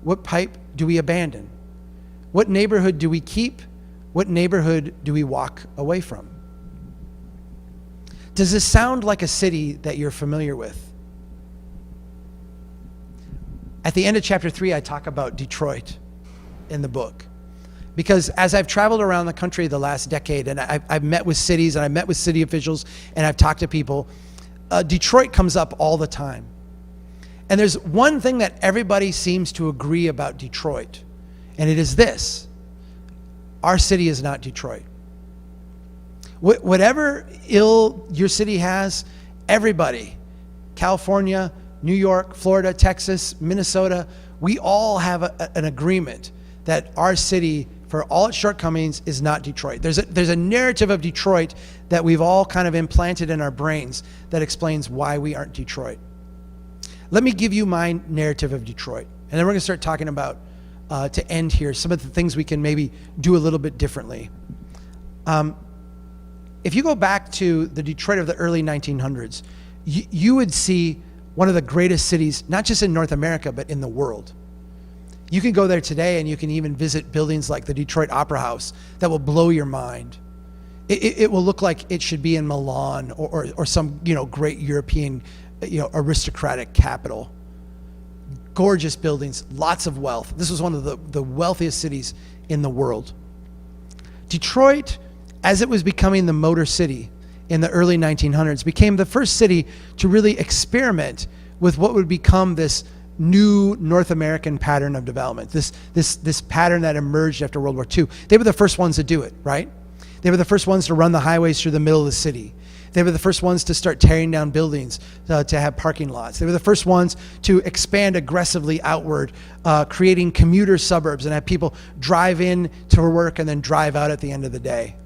S1: What pipe do we abandon? What neighborhood do we keep? What neighborhood do we walk away from? Does this sound like a city that you're familiar with? At the end of chapter 3, I talk about Detroit in the book. Because as I've traveled around the country the last decade, and I've met with cities, and I've met with city officials, and I've talked to people, Detroit comes up all the time. And there's one thing that everybody seems to agree about Detroit, and it is this: our city is not Detroit. Whatever ill your city has, everybody, California, New York, Florida, Texas, Minnesota, we all have an agreement that our city, for all its shortcomings, is not Detroit. There's a narrative of Detroit that we've all kind of implanted in our brains that explains why we aren't Detroit. Let me give you my narrative of Detroit, and then we're going to start talking about, to end here, some of the things we can maybe do a little bit differently. If you go back to the Detroit of the early 1900s, you would see one of the greatest cities, not just in North America, but in the world. You can go there today and you can even visit buildings like the Detroit Opera House that will blow your mind. It will look like it should be in Milan or some great European aristocratic capital. Gorgeous buildings, lots of wealth. This was one of the wealthiest cities in the world. Detroit, as it was becoming the motor city in the early 1900s, became the first city to really experiment with what would become this new North American pattern of development, this pattern that emerged after World War II. They were the first ones to do it, right? They were the first ones to run the highways through the middle of the city. They were the first ones to start tearing down buildings to have parking lots. They were the first ones to expand aggressively outward, creating commuter suburbs and have people drive in to work and then drive out at the end of the day.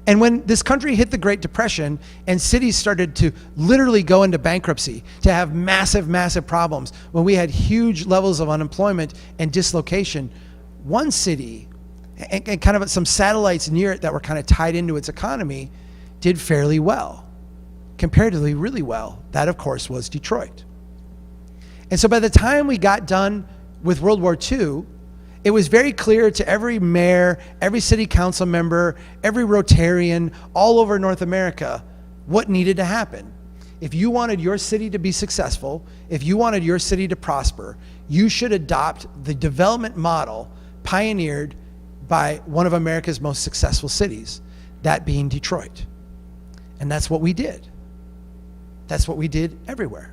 S1: And when this country hit the Great Depression and cities started to literally go into bankruptcy, to have massive, massive problems, when we had huge levels of unemployment and dislocation, one city and kind of some satellites near it that were kind of tied into its economy did fairly well, comparatively really well. That, of course, was Detroit. And so by the time we got done with World War II, it was very clear to every mayor, every city council member, every Rotarian all over North America what needed to happen. If you wanted your city to be successful, if you wanted your city to prosper, you should adopt the development model pioneered by one of America's most successful cities, that being Detroit. And that's what we did. That's what we did everywhere.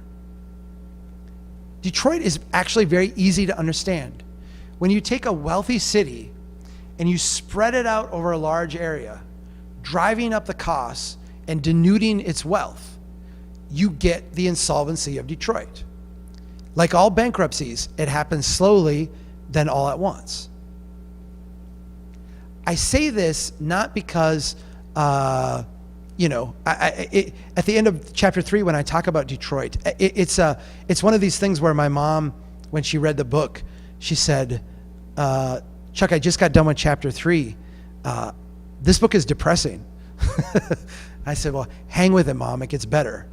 S1: Detroit is actually very easy to understand. When you take a wealthy city and you spread it out over a large area, driving up the costs and denuding its wealth, you get the insolvency of Detroit. Like all bankruptcies, it happens slowly, then all at once. I say this not because, at the end of chapter 3, when I talk about Detroit, it's one of these things where my mom, when she read the book, she said, Chuck, I just got done with chapter 3. This book is depressing. I said, well, hang with it, Mom. It gets better.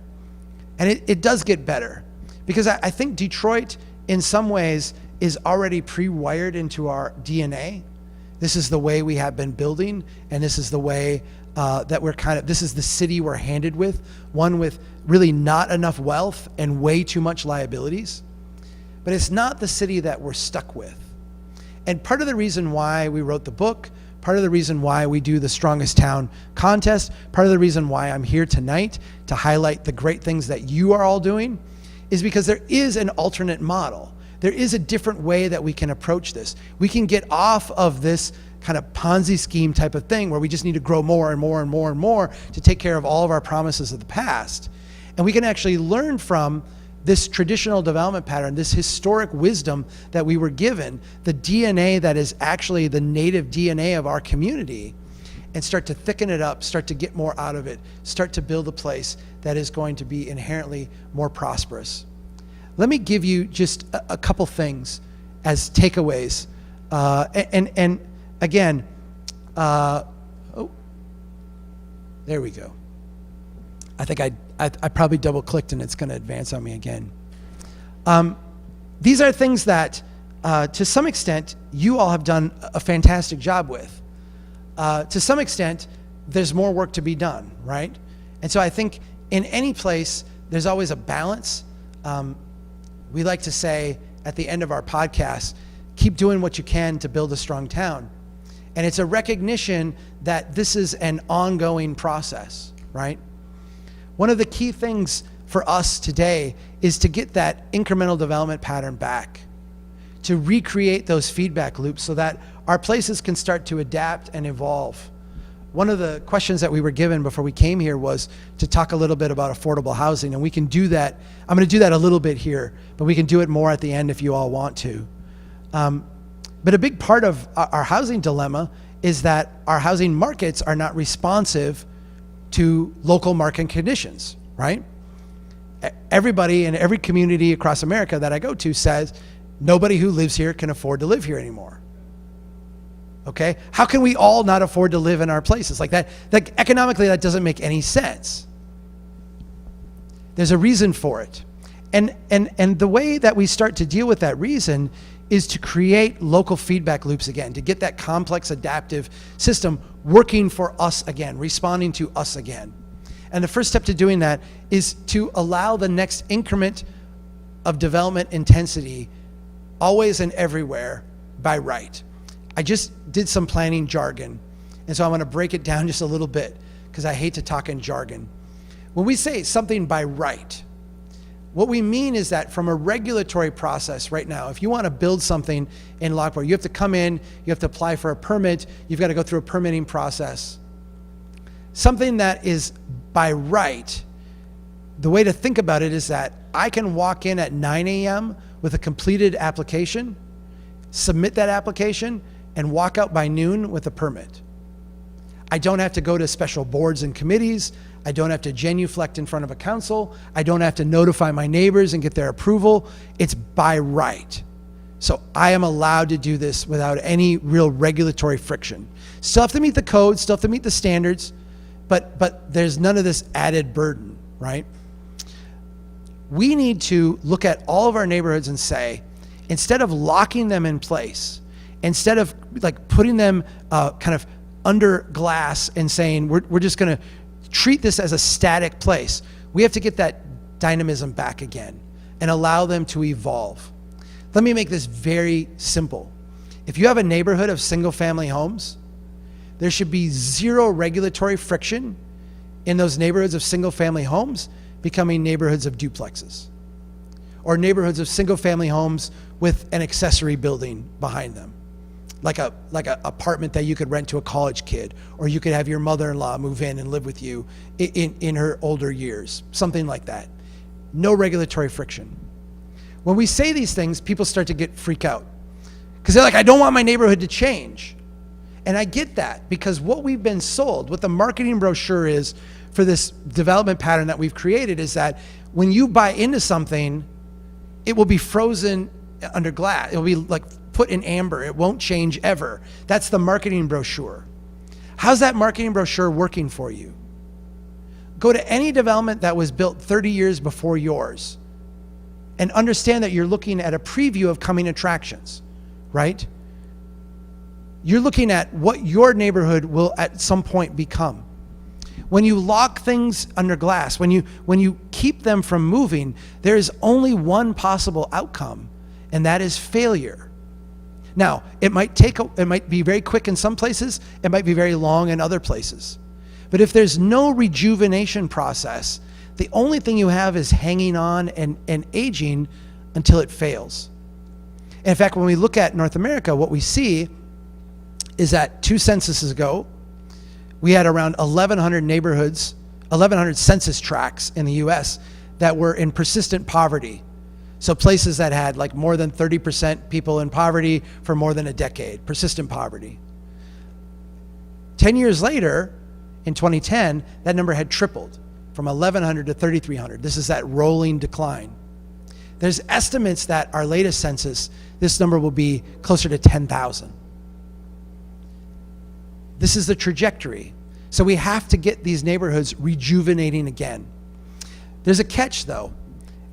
S1: And it does get better. Because I think Detroit, in some ways, is already pre-wired into our DNA. This is the way we have been building, and this is the way that this is the city we're handed with, one with really not enough wealth and way too much liabilities. But it's not the city that we're stuck with. And part of the reason why we wrote the book, part of the reason why we do the Strongest Town contest, part of the reason why I'm here tonight to highlight the great things that you are all doing, is because there is an alternate model. There is a different way that we can approach this. We can get off of this kind of Ponzi scheme type of thing where we just need to grow more and more and more and more to take care of all of our promises of the past. And we can actually learn from this traditional development pattern, this historic wisdom that we were given, the DNA that is actually the native DNA of our community, and start to thicken it up, start to get more out of it, start to build a place that is going to be inherently more prosperous. Let me give you just a couple things as takeaways. And again, there we go. I think I probably double clicked and it's going to advance on me again. These are things that to some extent you all have done a fantastic job with. To some extent, there's more work to be done, right? And so I think in any place, there's always a balance. We like to say at the end of our podcast, keep doing what you can to build a strong town. And it's a recognition that this is an ongoing process, right? One of the key things for us today is to get that incremental development pattern back, to recreate those feedback loops so that our places can start to adapt and evolve. One of the questions that we were given before we came here was to talk a little bit about affordable housing, and we can do that. I'm going to do that a little bit here, but we can do it more at the end if you all want to. But a big part of our housing dilemma is that our housing markets are not responsive to local market conditions, right? Everybody in every community across America that I go to says nobody who lives here can afford to live here anymore. Okay? How can we all not afford to live in our places like that? Like economically, that doesn't make any sense. There's a reason for it. And the way that we start to deal with that reason is to create local feedback loops again, to get that complex adaptive system working for us again, responding to us again. And the first step to doing that is to allow the next increment of development intensity always and everywhere by right. I just did some planning jargon, and so I want to break it down just a little bit because I hate to talk in jargon. When we say something by right, what we mean is that from a regulatory process right now, if you want to build something in Lockport, you have to come in, you have to apply for a permit, you've got to go through a permitting process. Something that is by right, the way to think about it is that I can walk in at 9 a.m. with a completed application, submit that application, and walk out by noon with a permit. I don't have to go to special boards and committees. I don't have to genuflect in front of a council. I don't have to notify my neighbors and get their approval. It's by right. So I am allowed to do this without any real regulatory friction. Still have to meet the code, still have to meet the standards, but there's none of this added burden, right? We need to look at all of our neighborhoods and say, instead of locking them in place, instead of like putting them kind of under glass and saying, we're just gonna treat this as a static place, we have to get that dynamism back again and allow them to evolve. Let me make this very simple. If you have a neighborhood of single family homes, there should be zero regulatory friction in those neighborhoods of single family homes becoming neighborhoods of duplexes or neighborhoods of single family homes with an accessory building behind them. Like a apartment that you could rent to a college kid, or you could have your mother-in-law move in and live with you in her older years, something like that. No regulatory friction. When we say these things, people start to freak out because they're like, I don't want my neighborhood to change. And I get that, because what we've been sold, what the marketing brochure is for this development pattern that we've created, is that when you buy into something, it will be frozen under glass. It will be like put in amber. It won't change ever. That's the marketing brochure. How's that marketing brochure working for you? Go to any development that was built 30 years before yours. and understand that you're looking at a preview of coming attractions, right? You're looking at what your neighborhood will at some point become. When you lock things under glass, when you keep them from moving, there is only one possible outcome, and that is failure. Now, it might be very quick in some places, it might be very long in other places. But if there's no rejuvenation process, the only thing you have is hanging on and aging until it fails. In fact, when we look at North America, what we see is that 2 censuses ago, we had around 1,100 neighborhoods, 1,100 census tracts in the US that were in persistent poverty. So places that had like more than 30% people in poverty for more than a decade, persistent poverty. 10 years later, in 2010, that number had tripled from 1,100 to 3,300. This is that rolling decline. There's estimates that our latest census, this number will be closer to 10,000. This is the trajectory. So we have to get these neighborhoods rejuvenating again. There's a catch though,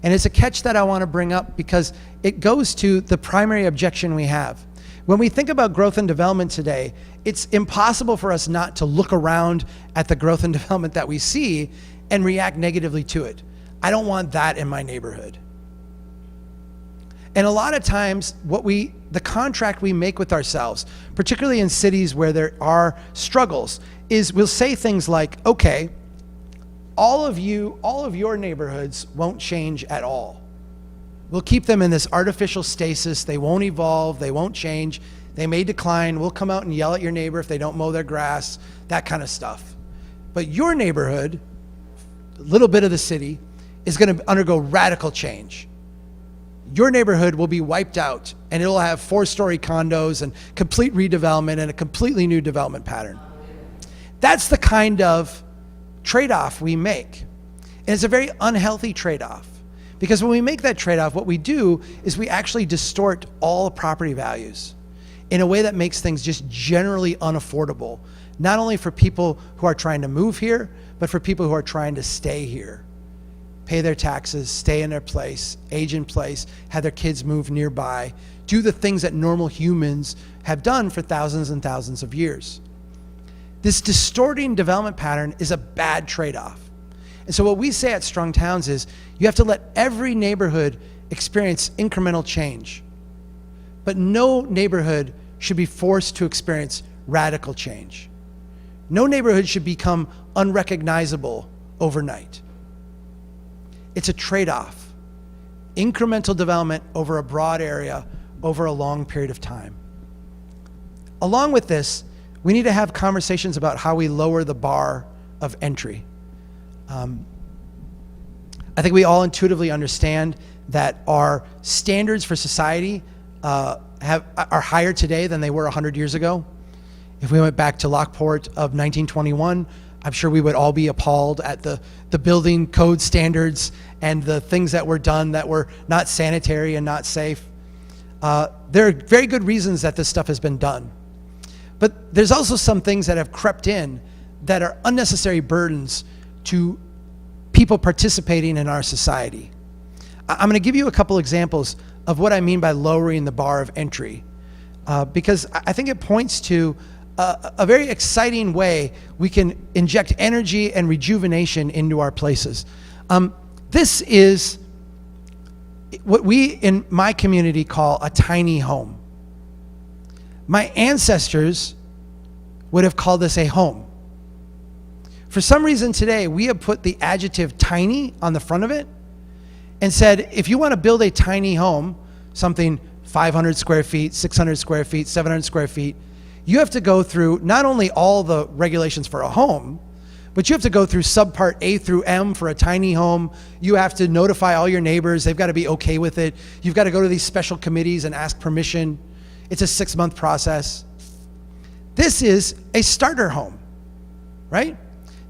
S1: and it's a catch that I want to bring up because it goes to the primary objection we have. When we think about growth and development today, it's impossible for us not to look around at the growth and development that we see and react negatively to it. I don't want that in my neighborhood. And a lot of times, the contract we make with ourselves, particularly in cities where there are struggles, is we'll say things like, okay, all of your neighborhoods won't change at all. We'll keep them in this artificial stasis. They won't evolve. They won't change. They may decline. We'll come out and yell at your neighbor if they don't mow their grass, that kind of stuff. But your neighborhood, a little bit of the city, is going to undergo radical change. Your neighborhood will be wiped out, and it'll have 4-story condos and complete redevelopment and a completely new development pattern. That's the kind of trade-off we make. And it's a very unhealthy trade-off. Because when we make that trade-off, what we do is we actually distort all property values in a way that makes things just generally unaffordable, not only for people who are trying to move here, but for people who are trying to stay here, pay their taxes, stay in their place, age in place, have their kids move nearby, do the things that normal humans have done for thousands and thousands of years. This distorting development pattern is a bad trade-off. And so what we say at Strong Towns is you have to let every neighborhood experience incremental change. But no neighborhood should be forced to experience radical change. No neighborhood should become unrecognizable overnight. It's a trade-off. Incremental development over a broad area over a long period of time. Along with this, we need to have conversations about how we lower the bar of entry. I think we all intuitively understand that our standards for society are higher today than they were 100 years ago. If we went back to Lockport of 1921, I'm sure we would all be appalled at the building code standards and the things that were done that were not sanitary and not safe. There are very good reasons that this stuff has been done. But there's also some things that have crept in that are unnecessary burdens to people participating in our society. I'm going to give you a couple examples of what I mean by lowering the bar of entry, because I think it points to a very exciting way we can inject energy and rejuvenation into our places. This is what we in my community call a tiny home. My ancestors would have called this a home. For some reason today, we have put the adjective tiny on the front of it and said, if you want to build a tiny home, something 500 square feet, 600 square feet, 700 square feet, you have to go through not only all the regulations for a home, but you have to go through subpart A through M for a tiny home. You have to notify all your neighbors. They've got to be okay with it. You've got to go to these special committees and ask permission. It's a 6-month process. This is a starter home, right?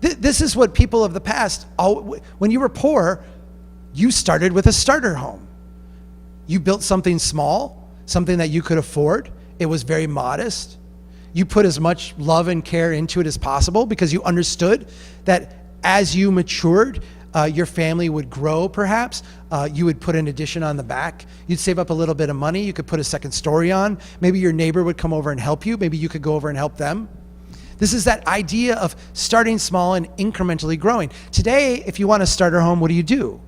S1: This is what people of the past, when you were poor, you started with a starter home. You built something small, something that you could afford. It was very modest. You put as much love and care into it as possible because you understood that as you matured, Your family would grow, perhaps. You would put an addition on the back. You'd save up a little bit of money. You could put a second story on. Maybe your neighbor would come over and help you. Maybe you could go over and help them. This is that idea of starting small and incrementally growing. Today, if you want to start a home, what do?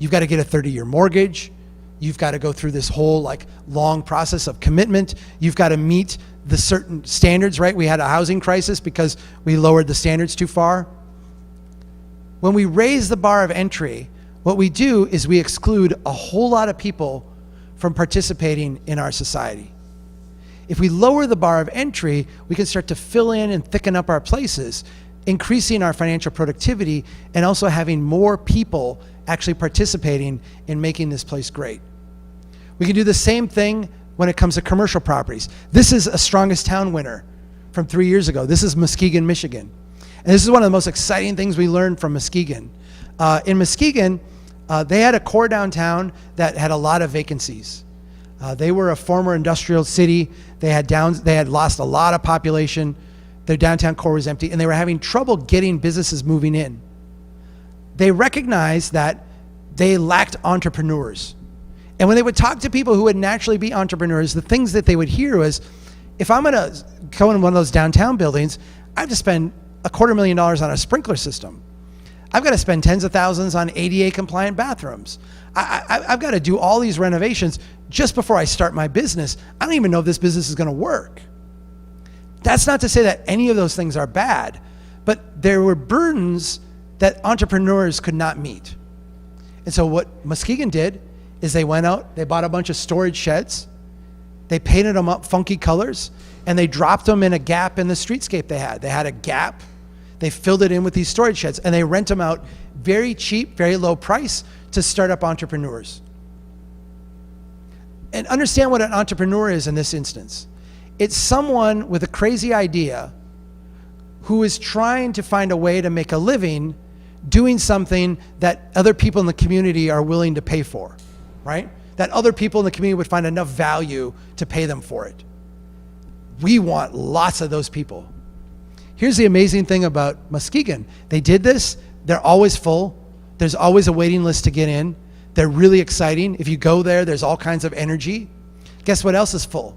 S1: You've got to get a 30-year mortgage. You've got to go through this whole long process of commitment. You've got to meet the certain standards, right? We had a housing crisis because we lowered the standards too far. When we raise the bar of entry, what we do is we exclude a whole lot of people from participating in our society. If we lower the bar of entry, we can start to fill in and thicken up our places, increasing our financial productivity and also having more people actually participating in making this place great. We can do the same thing when it comes to commercial properties. This is a Strongest Town winner from 3 years ago. This is Muskegon, Michigan. And this is one of the most exciting things we learned from Muskegon. In Muskegon, they had a core downtown that had a lot of vacancies. They were a former industrial city. They had lost a lot of population. Their downtown core was empty, and they were having trouble getting businesses moving in. They recognized that they lacked entrepreneurs. And when they would talk to people who would naturally be entrepreneurs, the things that they would hear was, if I'm going to go in one of those downtown buildings, I have to spend $250,000 on a sprinkler system. I've got to spend tens of thousands on ADA compliant bathrooms. I've got to do all these renovations just before I start my business. I don't even know if this business is going to work. That's not to say that any of those things are bad, but there were burdens that entrepreneurs could not meet. And so what Muskegon did is they went out, they bought a bunch of storage sheds, they painted them up funky colors, and they dropped them in a gap in the streetscape they had. They had a gap, they filled it in with these storage sheds, and they rent them out very cheap, very low price to startup entrepreneurs. And understand what an entrepreneur is in this instance. It's someone with a crazy idea who is trying to find a way to make a living doing something that other people in the community are willing to pay for, right? That other people in the community would find enough value to pay them for it. We want lots of those people. Here's the amazing thing about Muskegon. They did this. They're always full. There's always a waiting list to get in. They're really exciting. If you go there, there's all kinds of energy. Guess what else is full?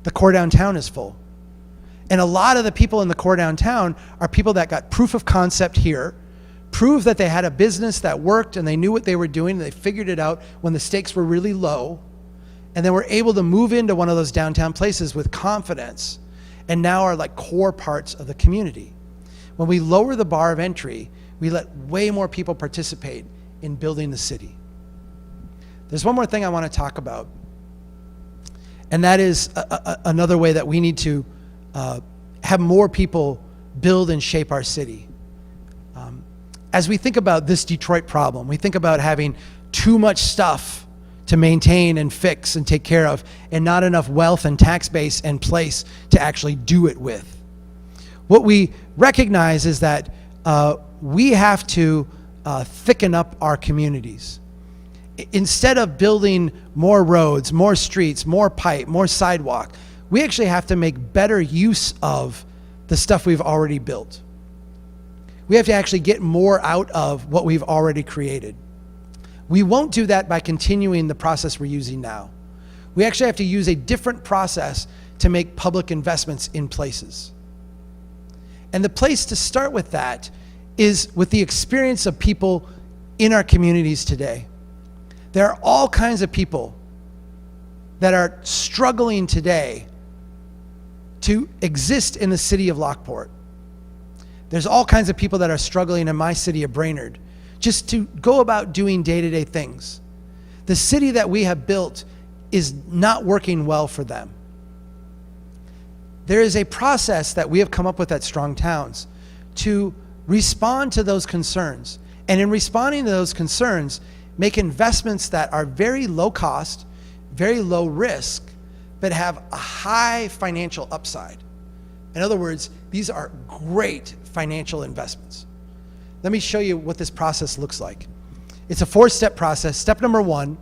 S1: The core downtown is full. And a lot of the people in the core downtown are people that got proof of concept here, proved that they had a business that worked and they knew what they were doing. They figured it out when the stakes were really low. And then were able to move into one of those downtown places with confidence and now are like core parts of the community. When we lower the bar of entry, we let way more people participate in building the city. There's one more thing I want to talk about, and that is another way that we need to have more people build and shape our city. As we think about this Detroit problem, we think about having too much stuff to maintain and fix and take care of, and not enough wealth and tax base and place to actually do it with. What we recognize is that we have to thicken up our communities. Instead of building more roads, more streets, more pipe, more sidewalk, we actually have to make better use of the stuff we've already built. We have to actually get more out of what we've already created. We won't do that by continuing the process we're using now. We actually have to use a different process to make public investments in places. And the place to start with that is with the experience of people in our communities today. There are all kinds of people that are struggling today to exist in the city of Lockport. There's all kinds of people that are struggling in my city of Brainerd just to go about doing day-to-day things. The city that we have built is not working well for them. There is a process that we have come up with at Strong Towns to respond to those concerns. And in responding to those concerns, make investments that are very low cost, very low risk, but have a high financial upside. In other words, these are great financial investments. Let me show you what this process looks like. It's a 4-step process. Step number 1,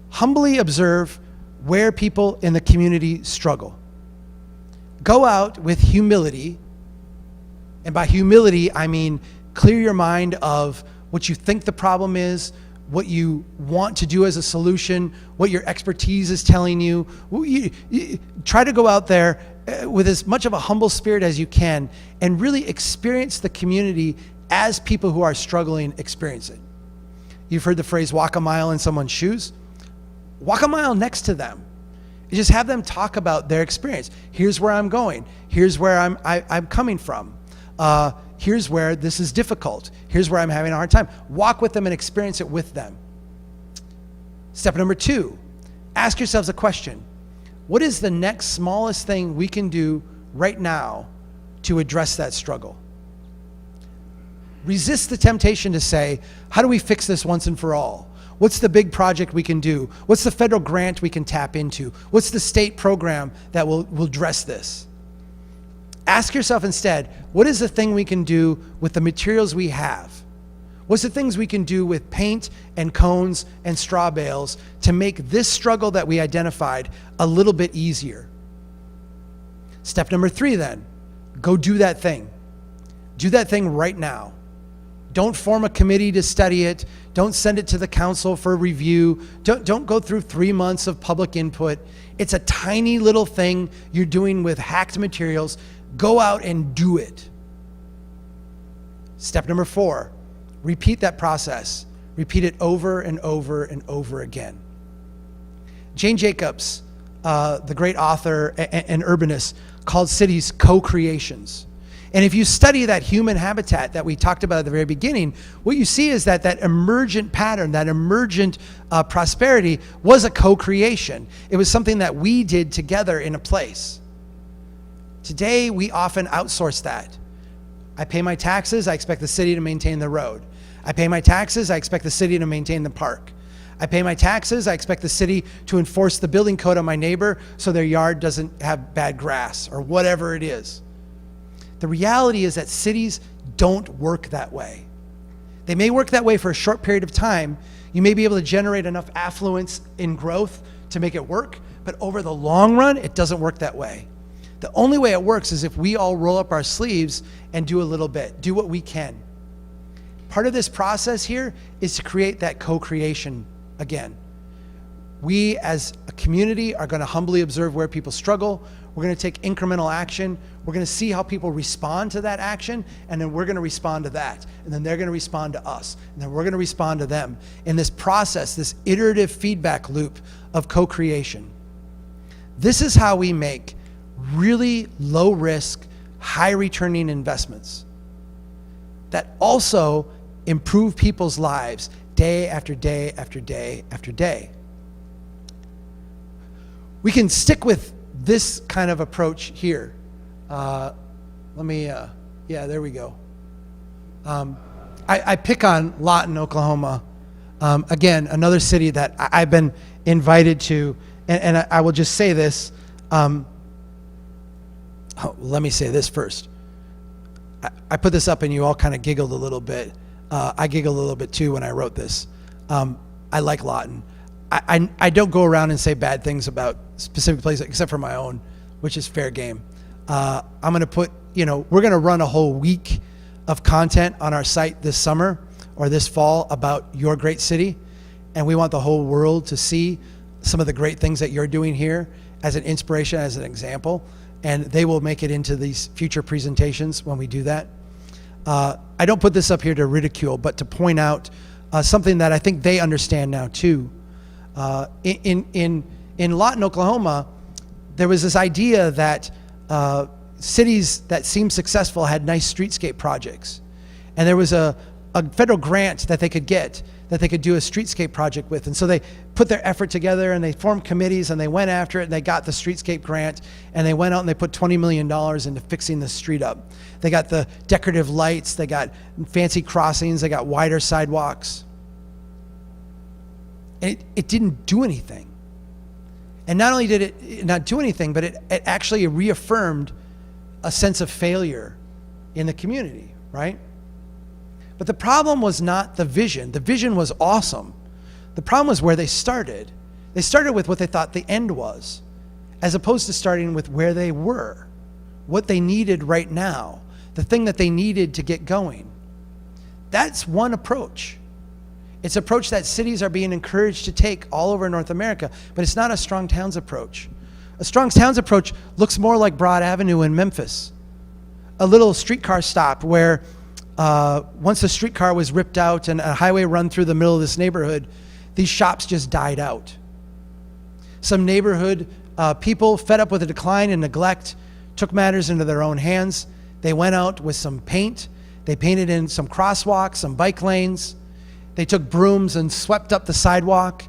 S1: humbly observe where people in the community struggle. Go out with humility, and by humility, I mean clear your mind of what you think the problem is, what you want to do as a solution, what your expertise is telling you. You try to go out there with as much of a humble spirit as you can and really experience the community as people who are struggling experience it. You've heard the phrase, walk a mile in someone's shoes. Walk a mile next to them. Just have them talk about their experience. Here's where I'm going. Here's where I'm coming from. Here's where this is difficult. Here's where I'm having a hard time. Walk with them and experience it with them. Step number 2, ask yourselves a question. What is the next smallest thing we can do right now to address that struggle? Resist the temptation to say, how do we fix this once and for all? What's the big project we can do? What's the federal grant we can tap into? What's the state program that will address this? Ask yourself instead, what is the thing we can do with the materials we have? What's the things we can do with paint and cones and straw bales to make this struggle that we identified a little bit easier? Step number 3 then, go do that thing. Do that thing right now. Don't form a committee to study it. Don't send it to the council for review. Don't go through 3 months of public input. It's a tiny little thing you're doing with hacked materials. Go out and do it. Step number 4, repeat that process. Repeat it over and over and over again. Jane Jacobs, the great author and urbanist, called cities co-creations. And if you study that human habitat that we talked about at the very beginning, what you see is that emergent pattern, that emergent prosperity was a co-creation. It was something that we did together in a place. Today, we often outsource that. I pay my taxes, I expect the city to maintain the road. I pay my taxes, I expect the city to maintain the park. I pay my taxes, I expect the city to enforce the building code on my neighbor so their yard doesn't have bad grass or whatever it is. The reality is that cities don't work that way. They may work that way for a short period of time. You may be able to generate enough affluence in growth to make it work, but over the long run, it doesn't work that way. The only way it works is if we all roll up our sleeves and do a little bit, do what we can. Part of this process here is to create that co-creation again. We as a community are going to humbly observe where people struggle. We're going to take incremental action. We're going to see how people respond to that action, and then we're going to respond to that. And then they're going to respond to us. And then we're going to respond to them. In this process, this iterative feedback loop of co-creation. This is how we make really low risk, high returning investments that also improve people's lives day after day after day after day. We can stick with this kind of approach here. Yeah, there we go. I pick on Lawton, Oklahoma. Again, another city that I've been invited to, and I will just say this. Let me say this first. I put this up and you all kind of giggled a little bit. I giggled a little bit too when I wrote this. I like Lawton. I don't go around and say bad things about specific places except for my own, which is fair game. I'm going to put, we're going to run a whole week of content on our site this summer or this fall about your great city. And we want the whole world to see some of the great things that you're doing here as an inspiration, as an example. And they will make it into these future presentations when we do that. I don't put this up here to ridicule, but to point out something that I think they understand now too. In Lawton, Oklahoma, there was this idea that cities that seemed successful had nice streetscape projects. And there was a federal grant that they could get that they could do a streetscape project with. And so they put their effort together and they formed committees and they went after it and they got the streetscape grant and they went out and they put $20 million into fixing the street up. They got the decorative lights, they got fancy crossings, they got wider sidewalks. And it didn't do anything. And not only did it not do anything, but it actually reaffirmed a sense of failure in the community, right? But the problem was not the vision. The vision was awesome. The problem was where they started. They started with what they thought the end was, as opposed to starting with where they were, what they needed right now, the thing that they needed to get going. That's one approach. It's an approach that cities are being encouraged to take all over North America, but it's not a strong towns approach. A strong towns approach looks more like Broad Avenue in Memphis, a little streetcar stop where once the streetcar was ripped out and a highway run through the middle of this neighborhood, these shops just died out. Some neighborhood people, fed up with the decline and neglect, took matters into their own hands. They went out with some paint. They painted in some crosswalks, some bike lanes. They took brooms and swept up the sidewalk.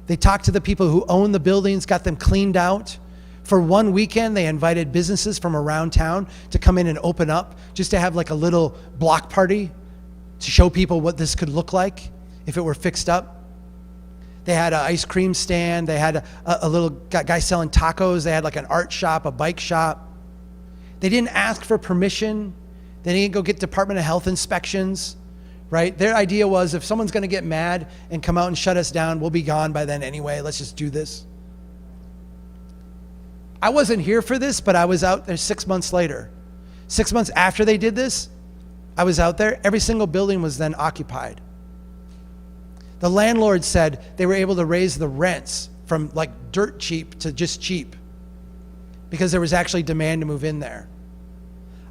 S1: They talked to the people who owned the buildings, got them cleaned out. For one weekend, they invited businesses from around town to come in and open up, just to have like a little block party to show people what this could look like if it were fixed up. They had an ice cream stand. They had a little guy selling tacos. They had like an art shop, a bike shop. They didn't ask for permission. They didn't go get Department of Health inspections, right? Their idea was if someone's going to get mad and come out and shut us down, we'll be gone by then anyway. Let's just do this. I wasn't here for this, but I was out there 6 months later. 6 months after they did this, I was out there. Every single building was then occupied. The landlord said they were able to raise the rents from like dirt cheap to just cheap because there was actually demand to move in there.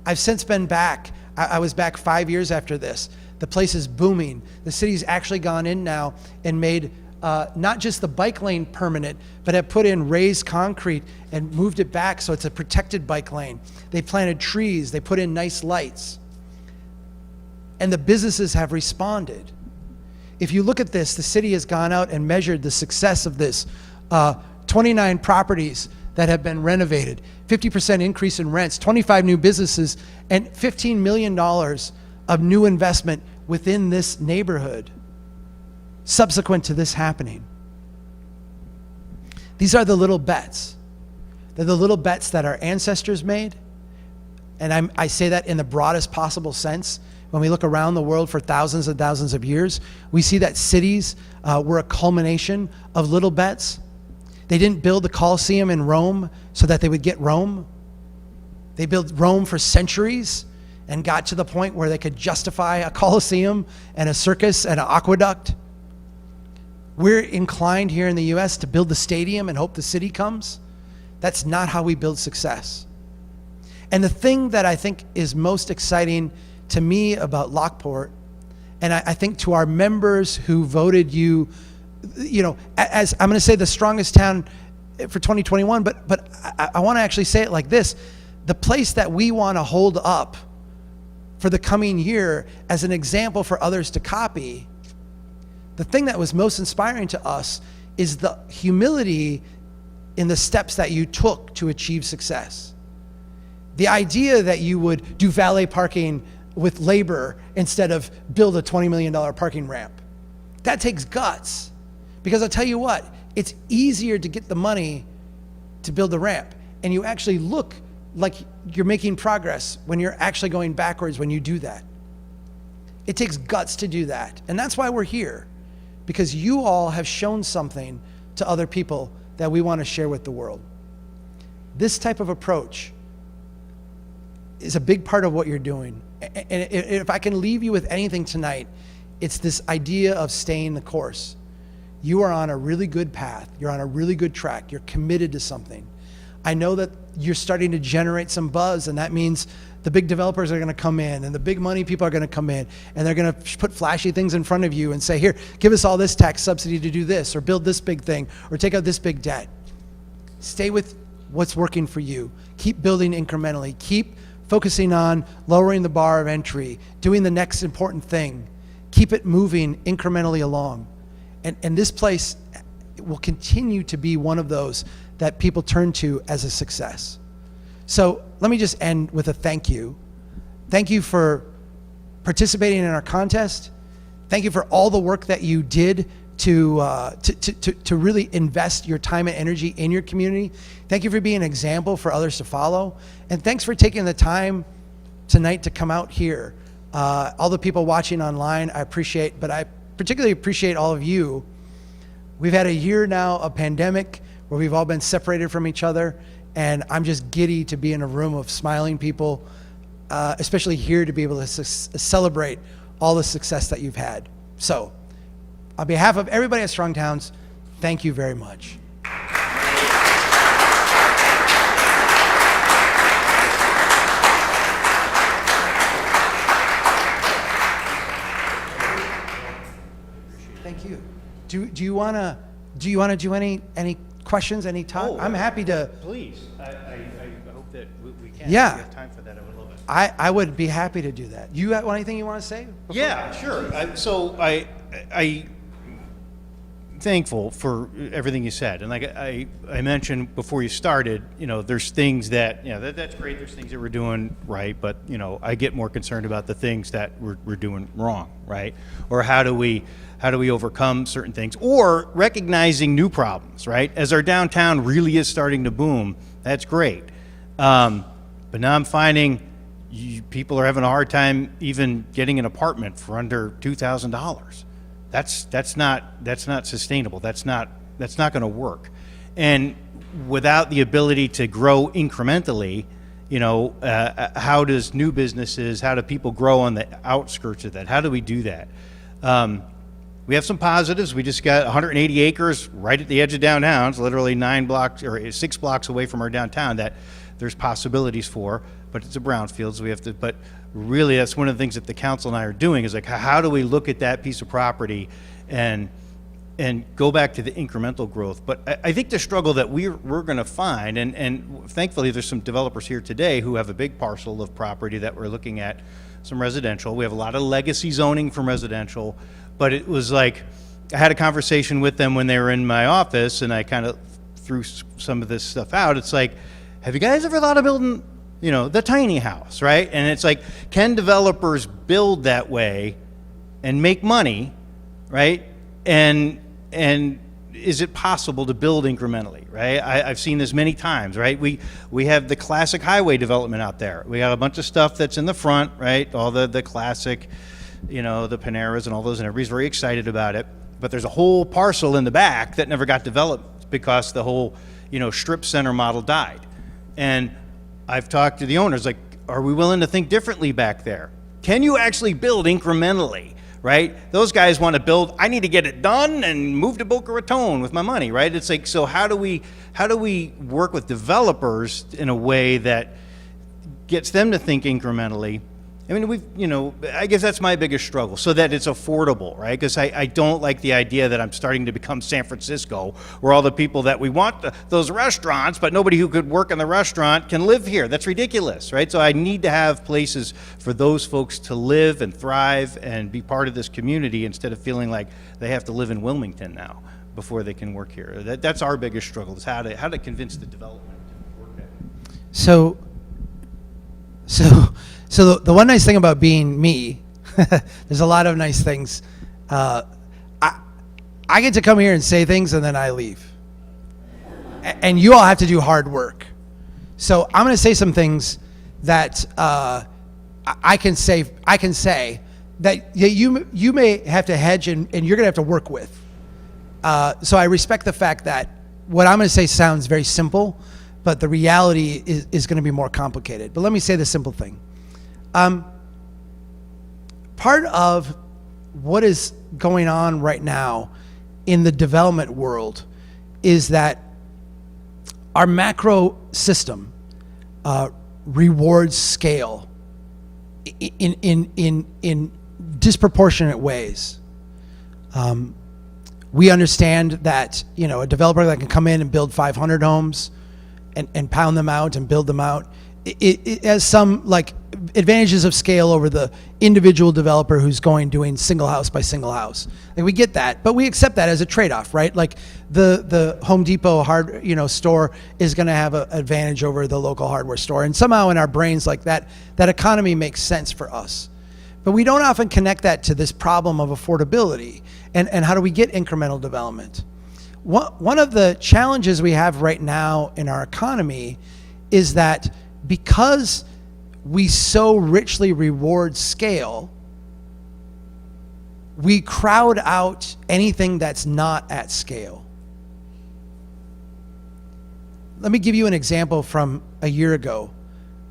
S1: I've since been back. I was back 5 years after this. The place is booming. The city's actually gone in now and made not just the bike lane permanent, but have put in raised concrete and moved it back so it's a protected bike lane. They planted trees. They put in nice lights. And the businesses have responded. If you look at this, the city has gone out and measured the success of this. 29 properties that have been renovated, 50% increase in rents, 25 new businesses, and $15 million of new investment within this neighborhood subsequent to this happening. These are the little bets. They're the little bets that our ancestors made. And I say that in the broadest possible sense. When we look around the world for thousands and thousands of years, we see that cities were a culmination of little bets. They didn't build the Colosseum in Rome so that they would get Rome. They built Rome for centuries and got to the point where they could justify a Colosseum and a circus and an aqueduct. We're inclined here in the U.S. to build the stadium and hope the city comes. That's not how we build success. And the thing that I think is most exciting to me about Lockport, and I think to our members who voted you, as I'm going to say the strongest town for 2021, but I want to actually say it like this. The place that we want to hold up for the coming year as an example for others to copy, the thing that was most inspiring to us is the humility in the steps that you took to achieve success. The idea that you would do valet parking with labor instead of build a $20 million parking ramp. That takes guts. Because I'll tell you what, it's easier to get the money to build the ramp. And you actually look like you're making progress when you're actually going backwards when you do that. It takes guts to do that. And that's why we're here. Because you all have shown something to other people that we want to share with the world. This type of approach is a big part of what you're doing. And if I can leave you with anything tonight, it's this idea of staying the course. You are on a really good path. You're on a really good track. You're committed to something. I know that you're starting to generate some buzz, and that means the big developers are going to come in, and the big money people are going to come in, and they're going to put flashy things in front of you and say, here, give us all this tax subsidy to do this, or build this big thing, or take out this big debt. Stay with what's working for you. Keep building incrementally. Keep focusing on lowering the bar of entry, doing the next important thing. Keep it moving incrementally along. And this place will continue to be one of those that people turn to as a success. So let me just end with a thank you. Thank you for participating in our contest. Thank you for all the work that you did to really invest your time and energy in your community. Thank you for being an example for others to follow. And thanks for taking the time tonight to come out here. All the people watching online, I appreciate, but I particularly appreciate all of you. We've had a year now of pandemic where we've all been separated from each other, and I'm just giddy to be in a room of smiling people, especially here to be able to celebrate all the success that you've had. So, on behalf of everybody at Strong Towns, thank you very much. Thank you. Do you want to do any questions, any talk?
S4: Oh,
S1: I'm happy to.
S4: Please, I hope that we can.
S1: Yeah.
S4: If we have time for that, I would love it.
S1: I would be happy to do that. You have anything you want to say?
S4: Yeah, sure. I thankful for everything you said, and like I mentioned before you started, there's things that that's great. There's things that we're doing right, but I get more concerned about the things that we're doing wrong, right? Or how do we overcome certain things, or recognizing new problems, right? As our downtown really is starting to boom, that's great. But now I'm finding people are having a hard time even getting an apartment for under $2,000. That's not sustainable. That's not going to work. And without the ability to grow incrementally, how does new businesses, how do people grow on the outskirts of that? How do we do that? We have some positives. We just got 180 acres right at the edge of downtown. It's literally 9 blocks or 6 blocks away from our downtown that there's possibilities for, but it's a brownfield, so we have to, but really that's one of the things that the council and I are doing is like, how do we look at that piece of property and go back to the incremental growth? But I think the struggle that we're going to find, and thankfully there's some developers here today who have a big parcel of property that we're looking at, some residential. We have a lot of legacy zoning from residential, but it was like, I had a conversation with them when they were in my office and I kind of threw some of this stuff out. It's like, have you guys ever thought of building, the tiny house, right? And it's like, can developers build that way and make money, right? And is it possible to build incrementally, right? I've seen this many times, right? We have the classic highway development out there. We got a bunch of stuff that's in the front, right? All the classic, the Paneras and all those, and everybody's very excited about it. But there's a whole parcel in the back that never got developed because the whole, strip center model died. And I've talked to the owners, like, are we willing to think differently back there? Can you actually build incrementally, right? Those guys want to build, I need to get it done and move to Boca Raton with my money, right? It's like, so how do we work with developers in a way that gets them to think incrementally? I mean, I guess that's my biggest struggle, so that it's affordable, right? Because I don't like the idea that I'm starting to become San Francisco, where all the people that we want those restaurants, but nobody who could work in the restaurant can live here. That's ridiculous, right? So I need to have places for those folks to live and thrive and be part of this community instead of feeling like they have to live in Wilmington now before they can work here. That's our biggest struggle, is how to convince the development to work at it.
S1: So the one nice thing about being me, there's a lot of nice things. I get to come here and say things and then I leave. And you all have to do hard work. So I'm going to say some things that I can say that you may have to hedge and you're going to have to work with. So I respect the fact that what I'm going to say sounds very simple, but the reality is going to be more complicated. But let me say the simple thing. Part of what is going on right now in the development world is that our macro system rewards scale in disproportionate ways. We understand that a developer that can come in and build 500 homes and pound them out and build them out, it has some advantages of scale over the individual developer who's doing single house by single house. And we get that, but we accept that as a trade-off, right? Like the Home Depot store is going to have an advantage over the local hardware store, and somehow in our brains, like that economy makes sense for us. But we don't often connect that to this problem of affordability and how do we get incremental development. One of the challenges we have right now in our economy is that because we so richly reward scale, we crowd out anything that's not at scale. Let me give you an example from a year ago.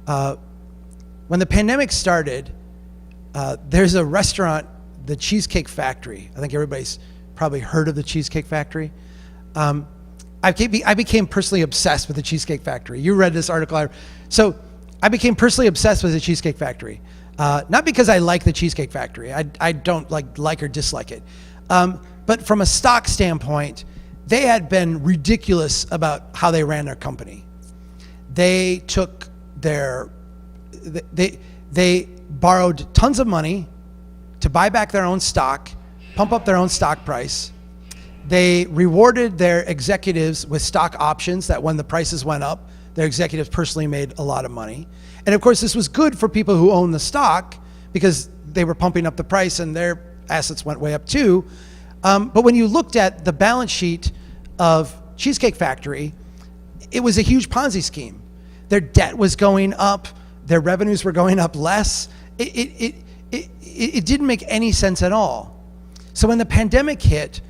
S1: When the pandemic started, There's a restaurant, the Cheesecake Factory. I think everybody's probably heard of the Cheesecake Factory. I became personally obsessed with the Cheesecake Factory. You read this article. So I became personally obsessed with the Cheesecake Factory. Not because I like the Cheesecake Factory. I don't like or dislike it. But from a stock standpoint, they had been ridiculous about how they ran their company. They took they borrowed tons of money to buy back their own stock, pump up their own stock price. They rewarded their executives with stock options that when the prices went up, their executives personally made a lot of money. And of course, this was good for people who own the stock because they were pumping up the price and their assets went way up too. But when you looked at the balance sheet of Cheesecake Factory, it was a huge Ponzi scheme. Their debt was going up, their revenues were going up less. It didn't make any sense at all. So when the pandemic hit,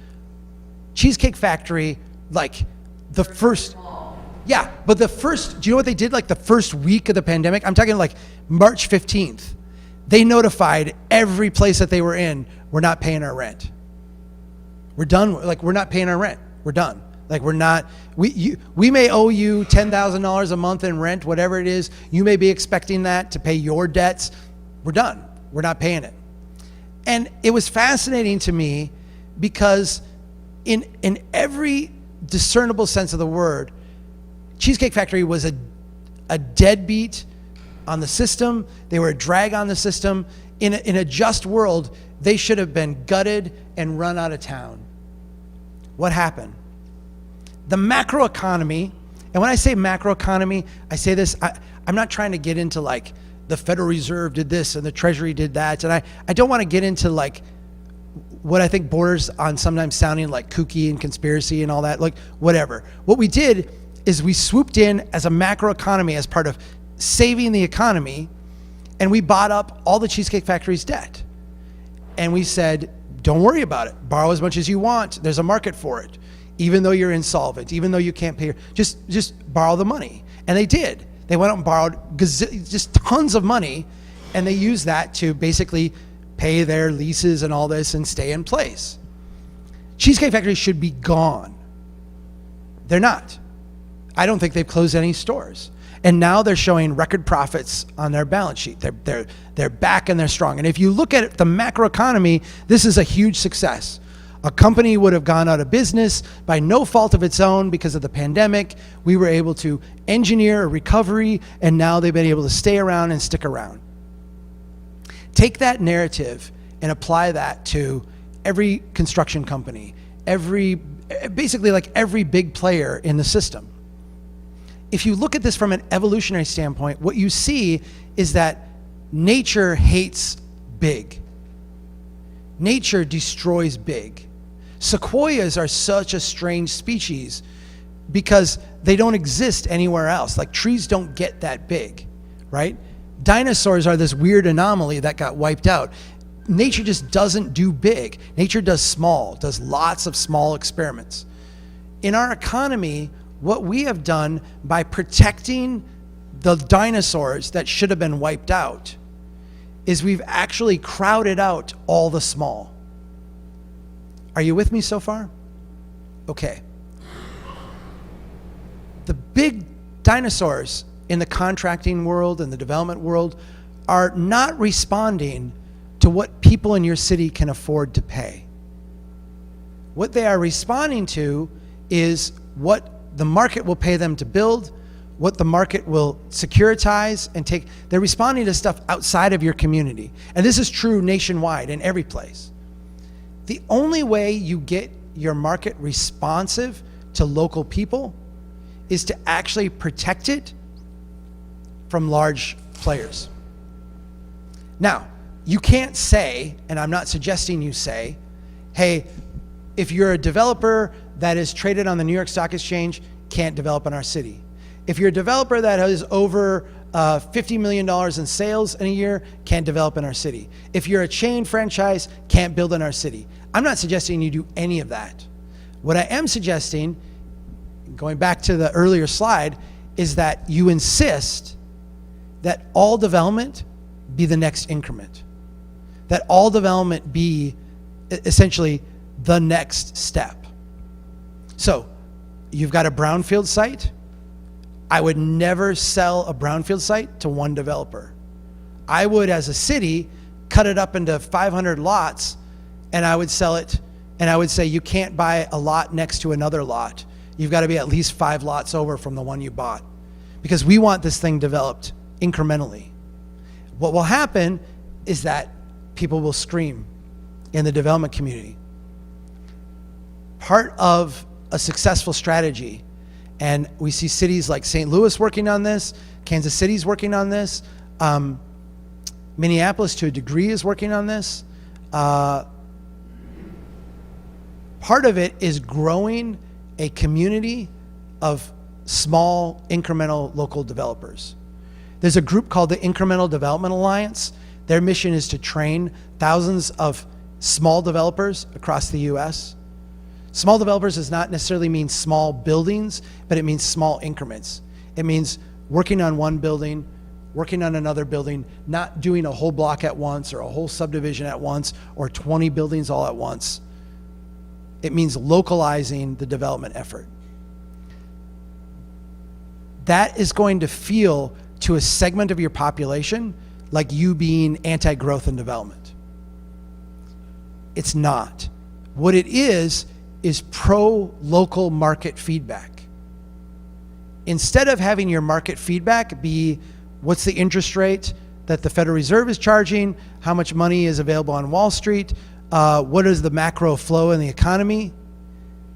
S1: Cheesecake Factory, like the first, but the first, do you know what they did like the first week of the pandemic? I'm talking like March 15th. They notified every place that they were in, we're not paying our rent. We're done, like we're not paying our rent. We're done. Like we're not, we may owe you $10,000 a month in rent, whatever it is. You may be expecting that to pay your debts. We're done. We're not paying it. And it was fascinating to me because in every discernible sense of the word, Cheesecake Factory was a deadbeat on the system. They were a drag on the system. In a just world, they should have been gutted and run out of town. What happened? The macroeconomy, and when I say macroeconomy, I say this, I'm not trying to get into like the Federal Reserve did this and the Treasury did that, and I don't want to get into like what I think borders on sometimes sounding like kooky and conspiracy and all that, like whatever. What we did is we swooped in as a macroeconomy as part of saving the economy, and we bought up all the Cheesecake Factory's debt. And we said, don't worry about it. Borrow as much as you want. There's a market for it. Even though you're insolvent, even though you can't pay, just borrow the money. And they did. They went out and borrowed just tons of money, and they used that to basically pay their leases and all this and stay in place. Cheesecake Factory should be gone. They're not. I don't think they've closed any stores. And now they're showing record profits on their balance sheet. They're back and they're strong. And if you look at the macroeconomy, this is a huge success. A company would have gone out of business by no fault of its own because of the pandemic. We were able to engineer a recovery, and now they've been able to stay around and stick around. Take that narrative and apply that to every construction company, basically like every big player in the system. If you look at this from an evolutionary standpoint, what you see is that nature hates big. Nature destroys big. Sequoias are such a strange species because they don't exist anywhere else. Like trees don't get that big, right? Dinosaurs are this weird anomaly that got wiped out. Nature just doesn't do big. Nature does small, does lots of small experiments. In our economy, what we have done by protecting the dinosaurs that should have been wiped out is we've actually crowded out all the small. Are you with me so far? Okay. The big dinosaurs in the contracting world and the development world are not responding to what people in your city can afford to pay. What they are responding to is what the market will pay them to build, what the market will securitize and take. They're responding to stuff outside of your community. And this is true nationwide in every place. The only way you get your market responsive to local people is to actually protect it from large players. Now, you can't say, and I'm not suggesting you say, hey, if you're a developer that is traded on the New York Stock Exchange, can't develop in our city. If you're a developer that has over $50 million in sales in a year, can't develop in our city. If you're a chain franchise, can't build in our city. I'm not suggesting you do any of that. What I am suggesting, going back to the earlier slide, is that you insist that all development be the next increment. that all development be essentially the next step. So you've got a brownfield site. I would never sell a brownfield site to one developer. I would, as a city, cut it up into 500 lots, and I would sell it, and I would say you can't buy a lot next to another lot. You've got to be at least 5 lots over from the one you bought, because we want this thing developed incrementally. What will happen is that people will scream in the development community. Part of a successful strategy, and we see cities like St. Louis working on this, Kansas City's working on this, Minneapolis to a degree is working on this. Part of it is growing a community of small, incremental local developers. There's a group called the Incremental Development Alliance. Their mission is to train thousands of small developers across the US. Small developers does not necessarily mean small buildings, but it means small increments. It means working on one building, working on another building, not doing a whole block at once or a whole subdivision at once or 20 buildings all at once. It means localizing the development effort. That is going to feel to a segment of your population like you being anti-growth and development. It's not. What it is pro-local market feedback. Instead of having your market feedback be what's the interest rate that the Federal Reserve is charging, how much money is available on Wall Street, what is the macro flow in the economy,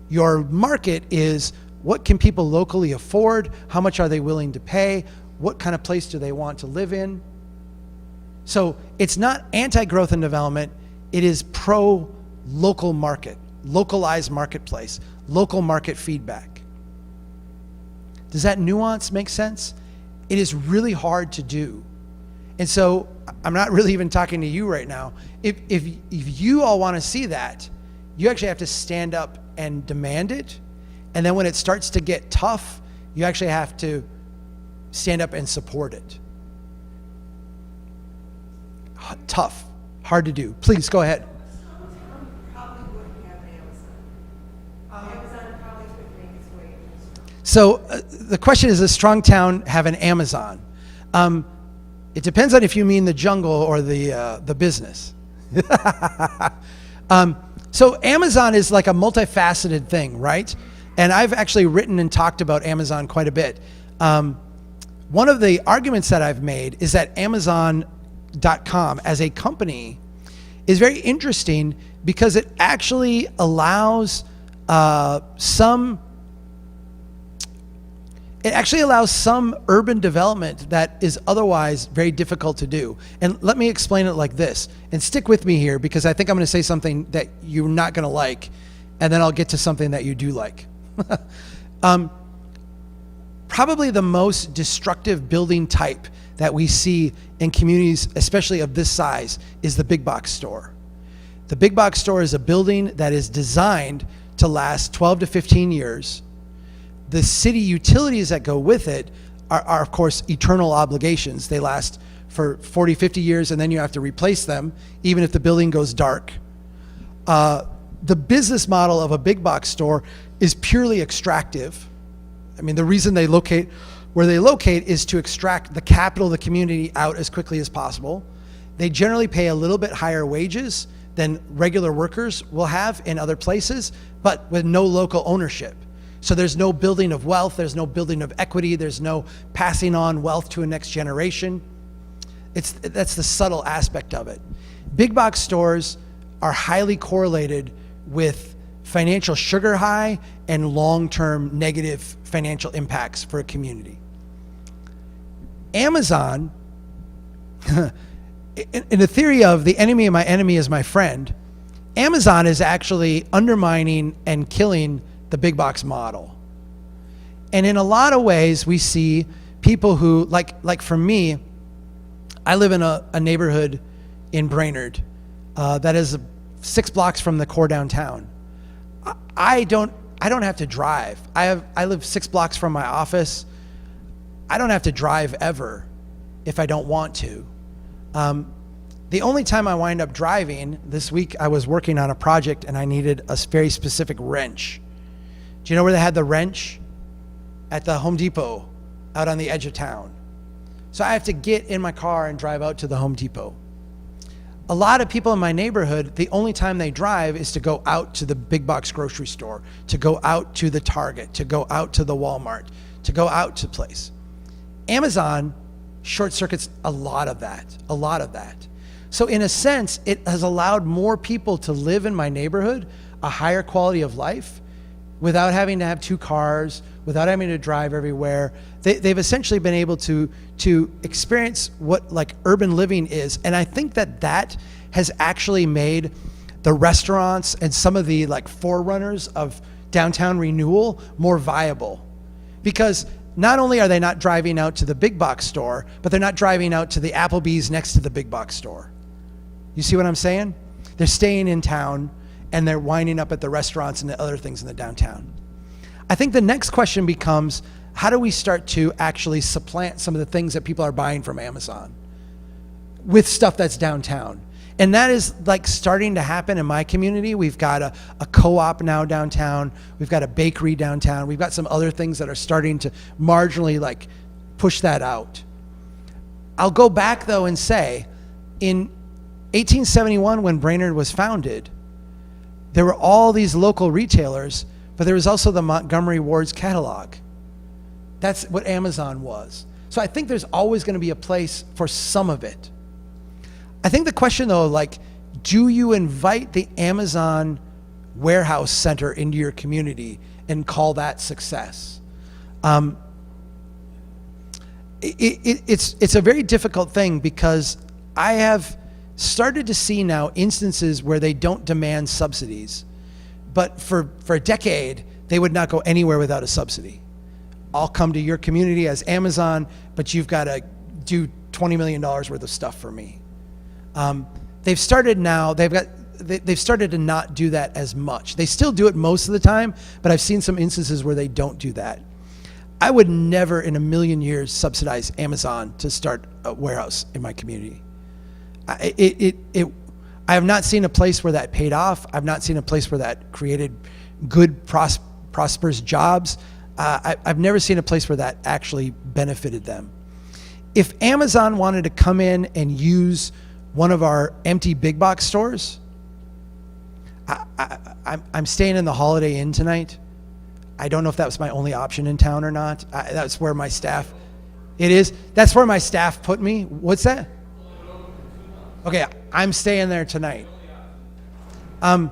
S1: your market is what can people locally afford, how much are they willing to pay, what kind of place do they want to live in. So it's not anti-growth and development, it is pro-local market, localized marketplace, local market feedback. Does that nuance make sense? It is really hard to do. And so I'm not really even talking to you right now. If you all want to see that, you actually have to stand up and demand it. And then when it starts to get tough, you actually have to stand up and support it. Tough, hard to do. Please go ahead.
S3: Town probably wouldn't have Amazon. Amazon probably could make its way into.
S1: So the question is, does a strong town have an Amazon? It depends on if you mean the jungle or the business. So Amazon is like a multifaceted thing, right? And I've actually written and talked about Amazon quite a bit. One of the arguments that I've made is that Amazon.com as a company is very interesting because it actually allows some urban development that is otherwise very difficult to do. And let me explain it like this, and stick with me here because I think I'm going to say something that you're not going to like, and then I'll get to something that you do like. Probably the most destructive building type that we see in communities, especially of this size, is the big box store. The big box store is a building that is designed to last 12 to 15 years. The city utilities that go with it are of course, eternal obligations. They last for 40, 50 years, and then you have to replace them, even if the building goes dark. The business model of a big box store is purely extractive. I mean, the reason they locate where they locate is to extract the capital of the community out as quickly as possible. They generally pay a little bit higher wages than regular workers will have in other places, but with no local ownership. So there's no building of wealth, there's no building of equity, there's no passing on wealth to a next generation. That's the subtle aspect of it. Big box stores are highly correlated with financial sugar high and long-term negative financial impacts for a community. Amazon, in the theory of the enemy of my enemy is my friend, Amazon is actually undermining and killing the big box model. And in a lot of ways, we see people who, like for me, I live in a neighborhood in Brainerd that is 6 blocks from the core downtown. I don't have to drive. I live 6 blocks from my office. I don't have to drive ever if I don't want to. The only time I wind up driving, this week I was working on a project and I needed a very specific wrench. Do you know where they had the wrench? At the Home Depot out on the edge of town. So I have to get in my car and drive out to the Home Depot. A lot of people in my neighborhood, the only time they drive is to go out to the big box grocery store, to go out to the Target, to go out to the Walmart, to go out to place. Amazon short circuits a lot of that. So in a sense, it has allowed more people to live in my neighborhood, a higher quality of life, without having to have two cars, without having to drive everywhere. They've essentially been able to experience what like urban living is. And I think that has actually made the restaurants and some of the like forerunners of downtown renewal more viable. Because not only are they not driving out to the big box store, but they're not driving out to the Applebee's next to the big box store. You see what I'm saying? They're staying in town and they're winding up at the restaurants and the other things in the downtown. I think the next question becomes, how do we start to actually supplant some of the things that people are buying from Amazon with stuff that's downtown? And that is like starting to happen in my community. We've got a co-op now downtown. We've got a bakery downtown. We've got some other things that are starting to marginally like push that out. I'll go back though and say, in 1871 when Brainerd was founded, there were all these local retailers, but there was also the Montgomery Ward's catalog. That's what Amazon was. So I think there's always going to be a place for some of it. I think the question though, like, do you invite the Amazon warehouse center into your community and call that success? It's a very difficult thing because I have started to see now instances where they don't demand subsidies, but for a decade, they would not go anywhere without a subsidy. I'll come to your community as Amazon, but you've got to do $20 million worth of stuff for me. They've started now, they've started to not do that as much. They still do it most of the time, but I've seen some instances where they don't do that. I would never in a million years subsidize Amazon to start a warehouse in my community. I have not seen a place where that paid off. I've not seen a place where that created good, prosperous jobs. I've never seen a place where that actually benefited them. If Amazon wanted to come in and use one of our empty big box stores, I'm staying in the Holiday Inn tonight. I don't know if that was my only option in town or not. That's where my staff, it is. That's where my staff put me. What's that? Okay, I'm staying there tonight. On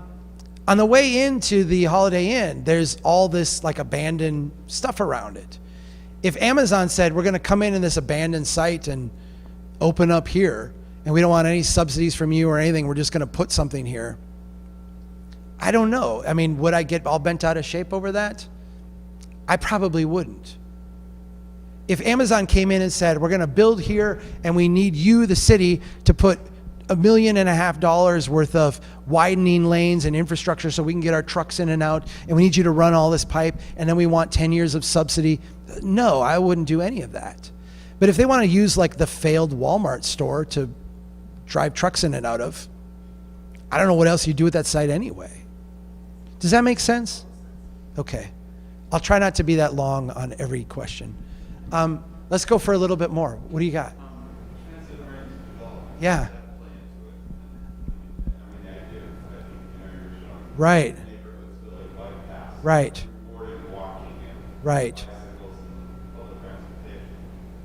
S1: the way into the Holiday Inn, there's all this like abandoned stuff around it. If Amazon said, we're going to come in this abandoned site and open up here, and we don't want any subsidies from you or anything, we're just going to put something here, I don't know. I mean, would I get all bent out of shape over that? I probably wouldn't. If Amazon came in and said, we're going to build here and we need you, the city, to put $1.5 million worth of widening lanes and infrastructure so we can get our trucks in and out, and we need you to run all this pipe, and then we want 10 years of subsidy. No, I wouldn't do any of that. But if they want to use like the failed Walmart store to drive trucks in and out of, I don't know what else you do with that site anyway. Does that make sense? Okay. I'll try not to be that long on every question. Let's go for a little bit more. What do you got? Yeah. Right. Right. Right.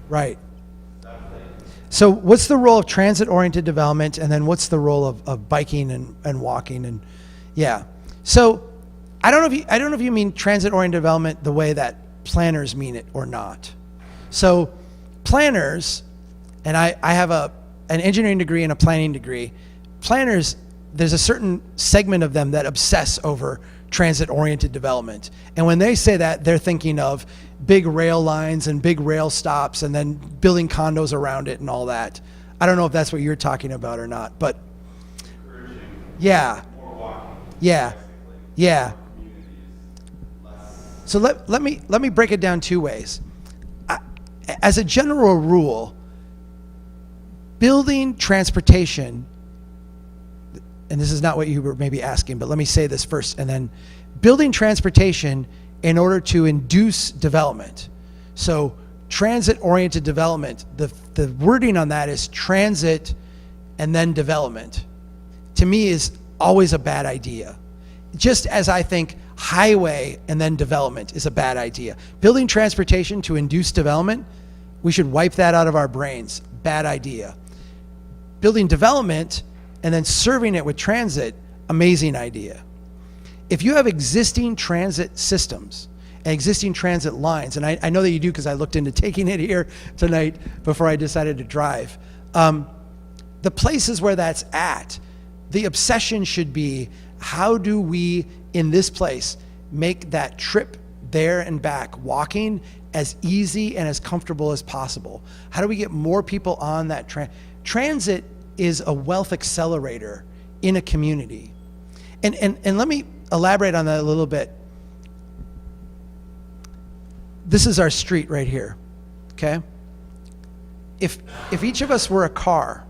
S1: Right. So what's the role of transit-oriented development, and then what's the role of biking and walking? And yeah. So I don't know if you mean transit-oriented development the way that planners mean it or not. So planners, and I have an engineering degree and a planning degree. Planners, there's a certain segment of them that obsess over transit-oriented development. And when they say that, they're thinking of big rail lines and big rail stops and then building condos around it and all that. I don't know if that's what you're talking about or not, but yeah. Yeah. Yeah. So let me break it down two ways. As a general rule, building transportation, and this is not what you were maybe asking, but let me say this first, and then building transportation in order to induce development. So transit-oriented development, the wording on that is transit and then development, to me is always a bad idea. Just as I think highway and then development is a bad idea. Building transportation to induce development, we should wipe that out of our brains. Bad idea. Building development and then serving it with transit, amazing idea. If you have existing transit systems and existing transit lines, and I know that you do because I looked into taking it here tonight before I decided to drive. The places where that's at, the obsession should be, how do we, in this place, make that trip there and back walking as easy and as comfortable as possible? How do we get more people on that transit is a wealth accelerator in a community. And let me elaborate on that a little bit. This is our street right here, okay? If each of us were a car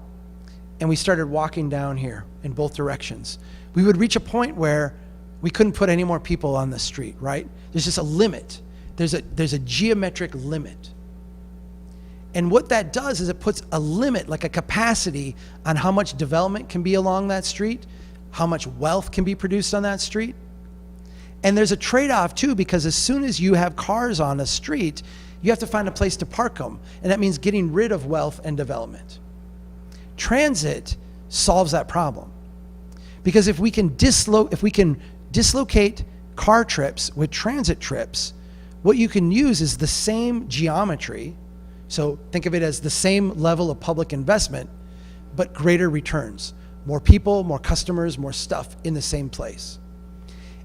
S1: and we started walking down here in both directions, we would reach a point where we couldn't put any more people on the street, right? There's just a limit. There's a geometric limit. And what that does is it puts a limit, like a capacity, on how much development can be along that street, how much wealth can be produced on that street. And there's a trade-off too, because as soon as you have cars on a street, you have to find a place to park them. And that means getting rid of wealth and development. Transit solves that problem. Because if we can dislocate car trips with transit trips, what you can use is the same geometry. So think of it as the same level of public investment, but greater returns. More people, more customers, more stuff in the same place.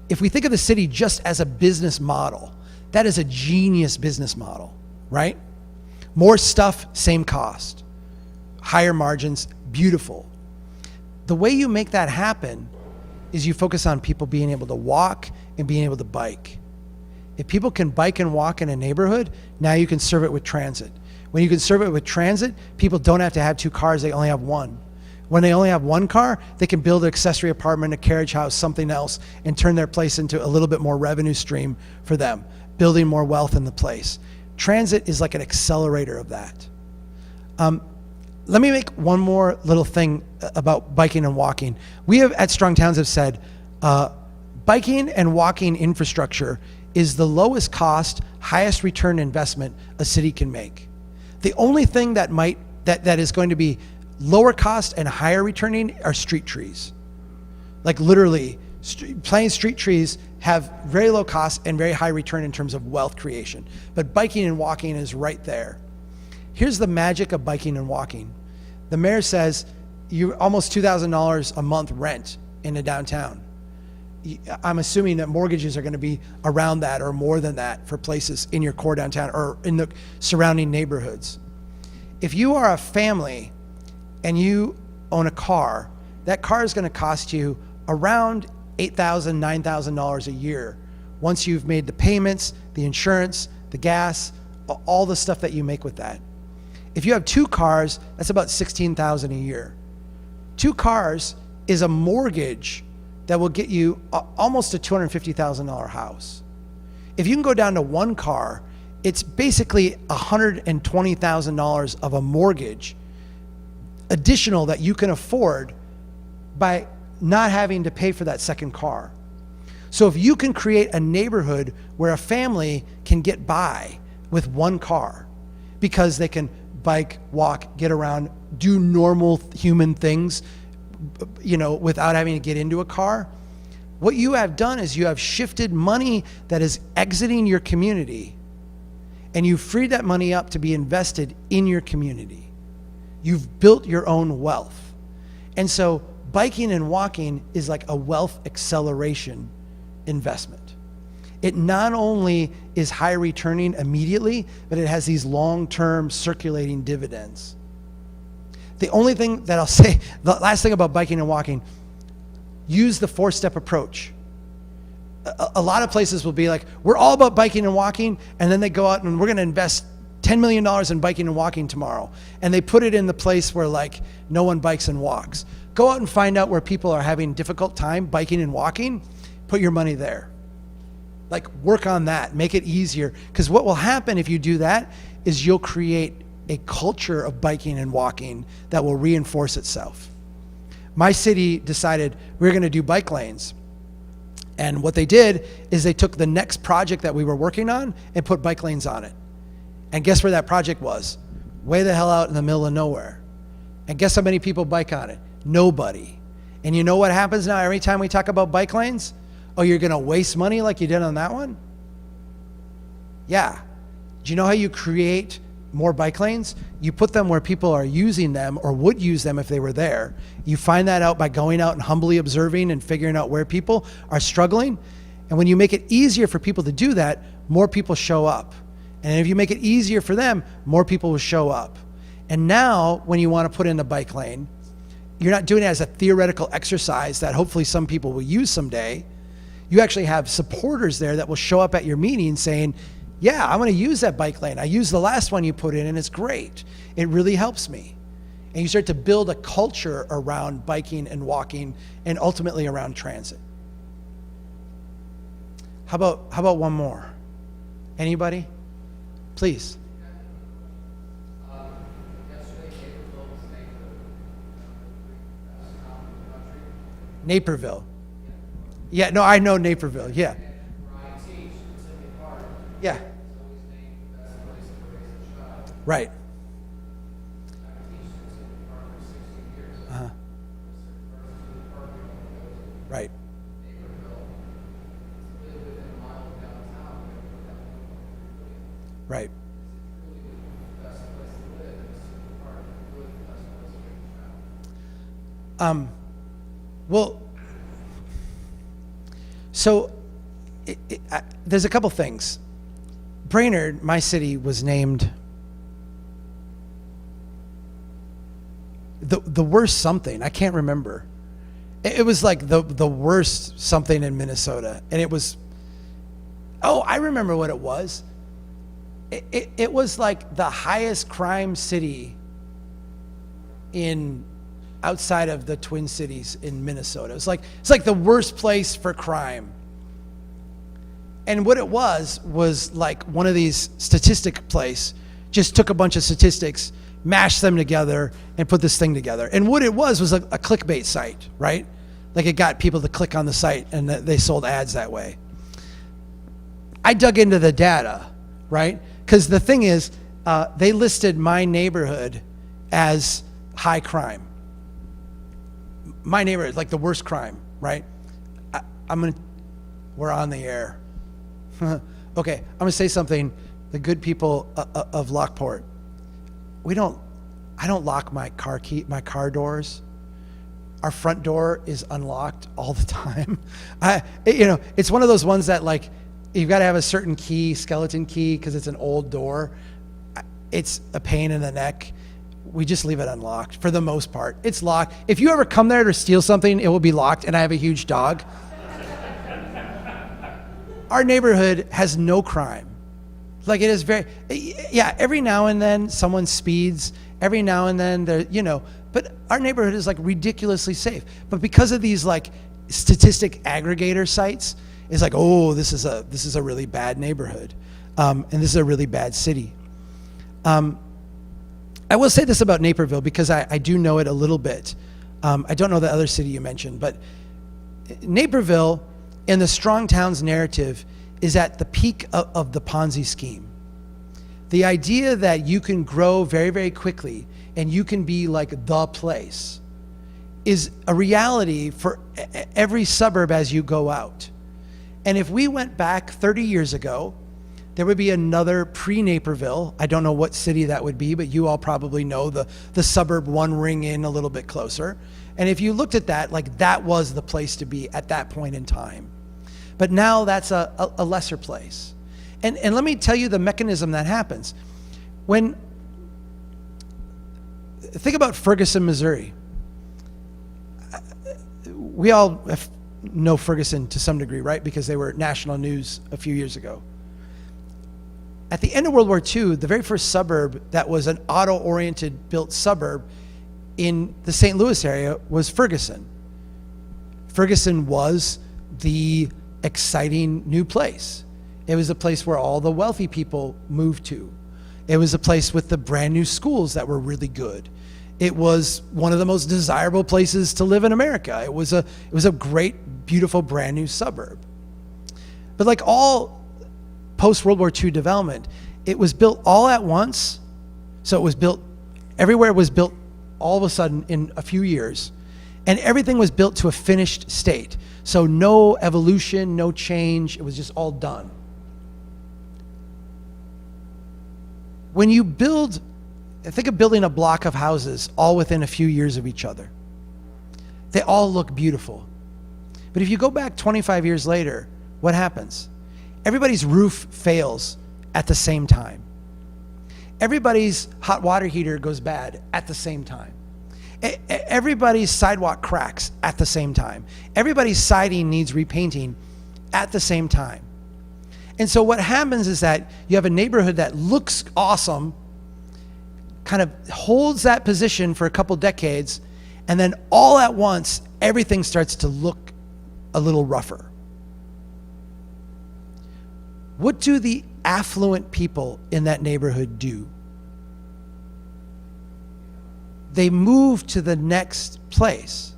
S1: If we think of the city just as a business model, that is a genius business model, right? More stuff, same cost. Higher margins, beautiful. The way you make that happen is you focus on people being able to walk and being able to bike. If people can bike and walk in a neighborhood, now you can serve it with transit. When you can serve it with transit, people don't have to have two cars, they only have one. When they only have one car, they can build an accessory apartment, a carriage house, something else, and turn their place into a little bit more revenue stream for them, building more wealth in the place. Transit is like an accelerator of that. Let me make one more little thing about biking and walking. We have at Strong Towns have said, biking and walking infrastructure is the lowest cost, highest return investment a city can make. The only thing that is going to be lower cost and higher returning are street trees. Like literally, plain street trees have very low cost and very high return in terms of wealth creation. But biking and walking is right there. Here's the magic of biking and walking. The mayor says you almost $2,000 a month rent in a downtown. I'm assuming that mortgages are going to be around that or more than that for places in your core downtown or in the surrounding neighborhoods. If you are a family and you own a car, that car is going to cost you around $8,000, $9,000 a year once you've made the payments, the insurance, the gas, all the stuff that you make with that. If you have two cars, that's about $16,000 a year. Two cars is a mortgage that will get you almost a $250,000 house. If you can go down to one car, it's basically $120,000 of a mortgage additional that you can afford by not having to pay for that second car. So if you can create a neighborhood where a family can get by with one car because they can bike, walk, get around, do normal human things, without having to get into a car, what you have done is you have shifted money that is exiting your community, and you've freed that money up to be invested in your community. You've built your own wealth. And so biking and walking is like a wealth acceleration investment. It not only is high returning immediately, but it has these long-term circulating dividends. The only thing that I'll say, the last thing about biking and walking, use the four-step approach. A lot of places will be like, we're all about biking and walking, and then they go out and we're going to invest $10 million in biking and walking tomorrow. And they put it in the place where like no one bikes and walks. Go out and find out where people are having difficult time biking and walking. Put your money there. Like work on that, make it easier. Because what will happen if you do that is you'll create a culture of biking and walking that will reinforce itself. My city decided we were going to do bike lanes. And what they did is they took the next project that we were working on and put bike lanes on it. And guess where that project was? Way the hell out in the middle of nowhere. And guess how many people bike on it? Nobody. And you know what happens now every time we talk about bike lanes? Oh, you're going to waste money like you did on that one? Yeah. Do you know how you create more bike lanes? You put them where people are using them or would use them if they were there. You find that out by going out and humbly observing and figuring out where people are struggling. And when you make it easier for people to do that, more people show up. And if you make it easier for them, more people will show up. And now when you want to put in a bike lane, you're not doing it as a theoretical exercise that hopefully some people will use someday. You actually have supporters there that will show up at your meeting saying, yeah, I want to use that bike lane. I used the last one you put in and it's great. It really helps me. And you start to build a culture around biking and walking and ultimately around transit. How about one more? Anybody? Please. Naperville. Yeah, no, I know Naperville, yeah. Yeah. Right. Uh-huh. Right. Right. Well, so there's a couple things. Brainerd, my city, was named the worst something. I can't remember. It was like the worst something in Minnesota. And it was, oh, I remember what it was. It was like the highest crime city outside of the Twin Cities in Minnesota. It's like the worst place for crime. And what it was like one of these statistic place just took a bunch of statistics, mashed them together, and put this thing together. And what it was a clickbait site, right? Like it got people to click on the site and they sold ads that way. I dug into the data, right? Because the thing is, they listed my neighborhood as high crime. My neighborhood, like the worst crime, right? We're on the air. Okay, I'm gonna say something. The good people of Lockport, I don't lock my car doors. Our front door is unlocked all the time. It's one of those ones that like, you've got to have a certain key, skeleton key, because it's an old door. It's a pain in the neck. We just leave it unlocked for the most part. It's locked. If you ever come there to steal something, it will be locked, and I have a huge dog. Our neighborhood has no crime. Like it is every now and then someone speeds, every now and then but our neighborhood is like ridiculously safe. But because of these like statistic aggregator sites, it's like, oh, this is a really bad neighborhood. And this is a really bad city. I will say this about Naperville because I do know it a little bit. I don't know the other city you mentioned, but Naperville in the Strong Towns narrative is at the peak of the Ponzi scheme. The idea that you can grow very, very quickly and you can be like the place is a reality for every suburb as you go out. And if we went back 30 years ago, there would be another pre-Naperville. I don't know what city that would be, but you all probably know the suburb one ring in a little bit closer. And if you looked at that, like that was the place to be at that point in time. But now that's a lesser place. And let me tell you the mechanism that happens. Think about Ferguson, Missouri. We all know Ferguson to some degree, right? Because they were national news a few years ago. At the end of World War II, the very first suburb that was an auto-oriented built suburb in the St. Louis area was Ferguson. Ferguson was the exciting new place. It was a place where all the wealthy people moved to. It was a place with the brand new schools that were really good. It was one of the most desirable places to live in America. It was a great, beautiful, brand new suburb. But like all post-World War II development, it was built all at once. So it was built, everywhere was built all of a sudden in a few years. And everything was built to a finished state. So no evolution, no change, it was just all done. When you build, think of building a block of houses all within a few years of each other. They all look beautiful. But if you go back 25 years later, what happens? Everybody's roof fails at the same time. Everybody's hot water heater goes bad at the same time. Everybody's sidewalk cracks at the same time. Everybody's siding needs repainting at the same time. And so what happens is that you have a neighborhood that looks awesome, kind of holds that position for a couple decades, and then all at once, everything starts to look a little rougher. What do the affluent people in that neighborhood do? They move to the next place.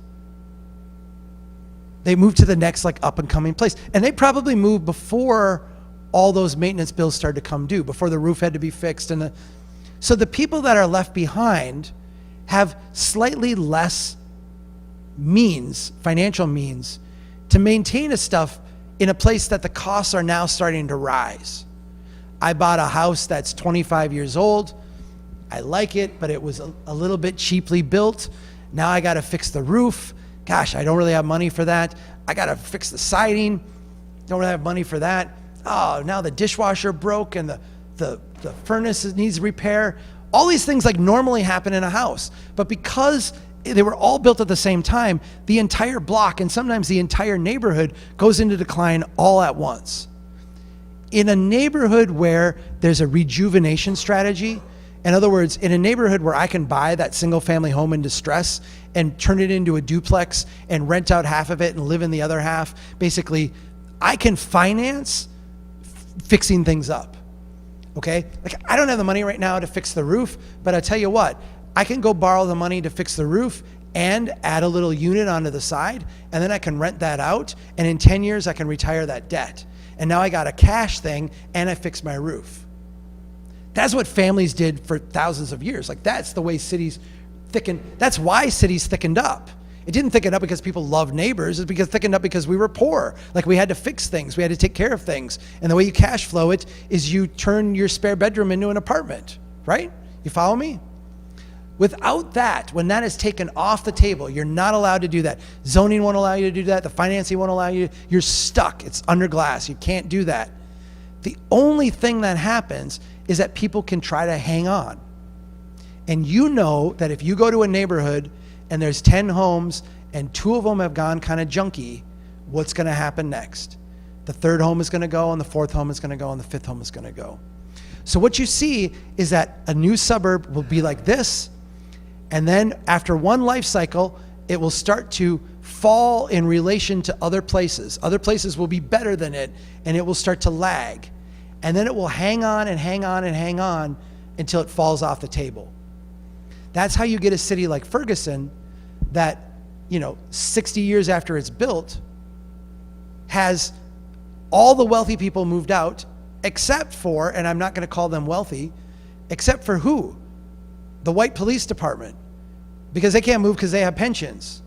S1: They move to the next like up and coming place. And they probably moved before all those maintenance bills started to come due, before the roof had to be fixed. So the people that are left behind have slightly less means, financial means, to maintain a stuff in a place that the costs are now starting to rise. I bought a house that's 25 years old. I like it, but it was a little bit cheaply built. Now I got to fix the roof. Gosh, I don't really have money for that. I got to fix the siding. Don't really have money for that. Oh, now the dishwasher broke and the furnace needs repair. All these things like normally happen in a house. But because they were all built at the same time, the entire block and sometimes the entire neighborhood goes into decline all at once. In a neighborhood where there's a rejuvenation strategy, in other words, in a neighborhood where I can buy that single family home in distress and turn it into a duplex and rent out half of it and live in the other half, basically, I can finance fixing things up, okay? Like, I don't have the money right now to fix the roof, but I tell you what, I can go borrow the money to fix the roof and add a little unit onto the side, and then I can rent that out, and in 10 years, I can retire that debt. And now I got a cash thing, and I fixed my roof. That's what families did for thousands of years. Like, that's the way cities thickened. That's why cities thickened up. It didn't thicken up because people loved neighbors. It's because thickened up because we were poor. Like, we had to fix things. We had to take care of things. And the way you cash flow it is you turn your spare bedroom into an apartment, right? You follow me? Without that, when that is taken off the table, you're not allowed to do that. Zoning won't allow you to do that. The financing won't allow you. You're stuck. It's under glass. You can't do that. The only thing that happens is that people can try to hang on. And you know that if you go to a neighborhood and there's 10 homes and 2 of them have gone kind of junky, what's going to happen next? The 3rd home is going to go, and the 4th home is going to go, and the 5th home is going to go. So what you see is that a new suburb will be like this, and then after one life cycle, it will start to fall in relation to other places. Other places will be better than it, and it will start to lag. And then it will hang on and hang on and hang on until it falls off the table. That's how you get a city like Ferguson that, 60 years after it's built, has all the wealthy people moved out, except for, and I'm not going to call them wealthy, except for who? The white police department, because they can't move because they have pensions.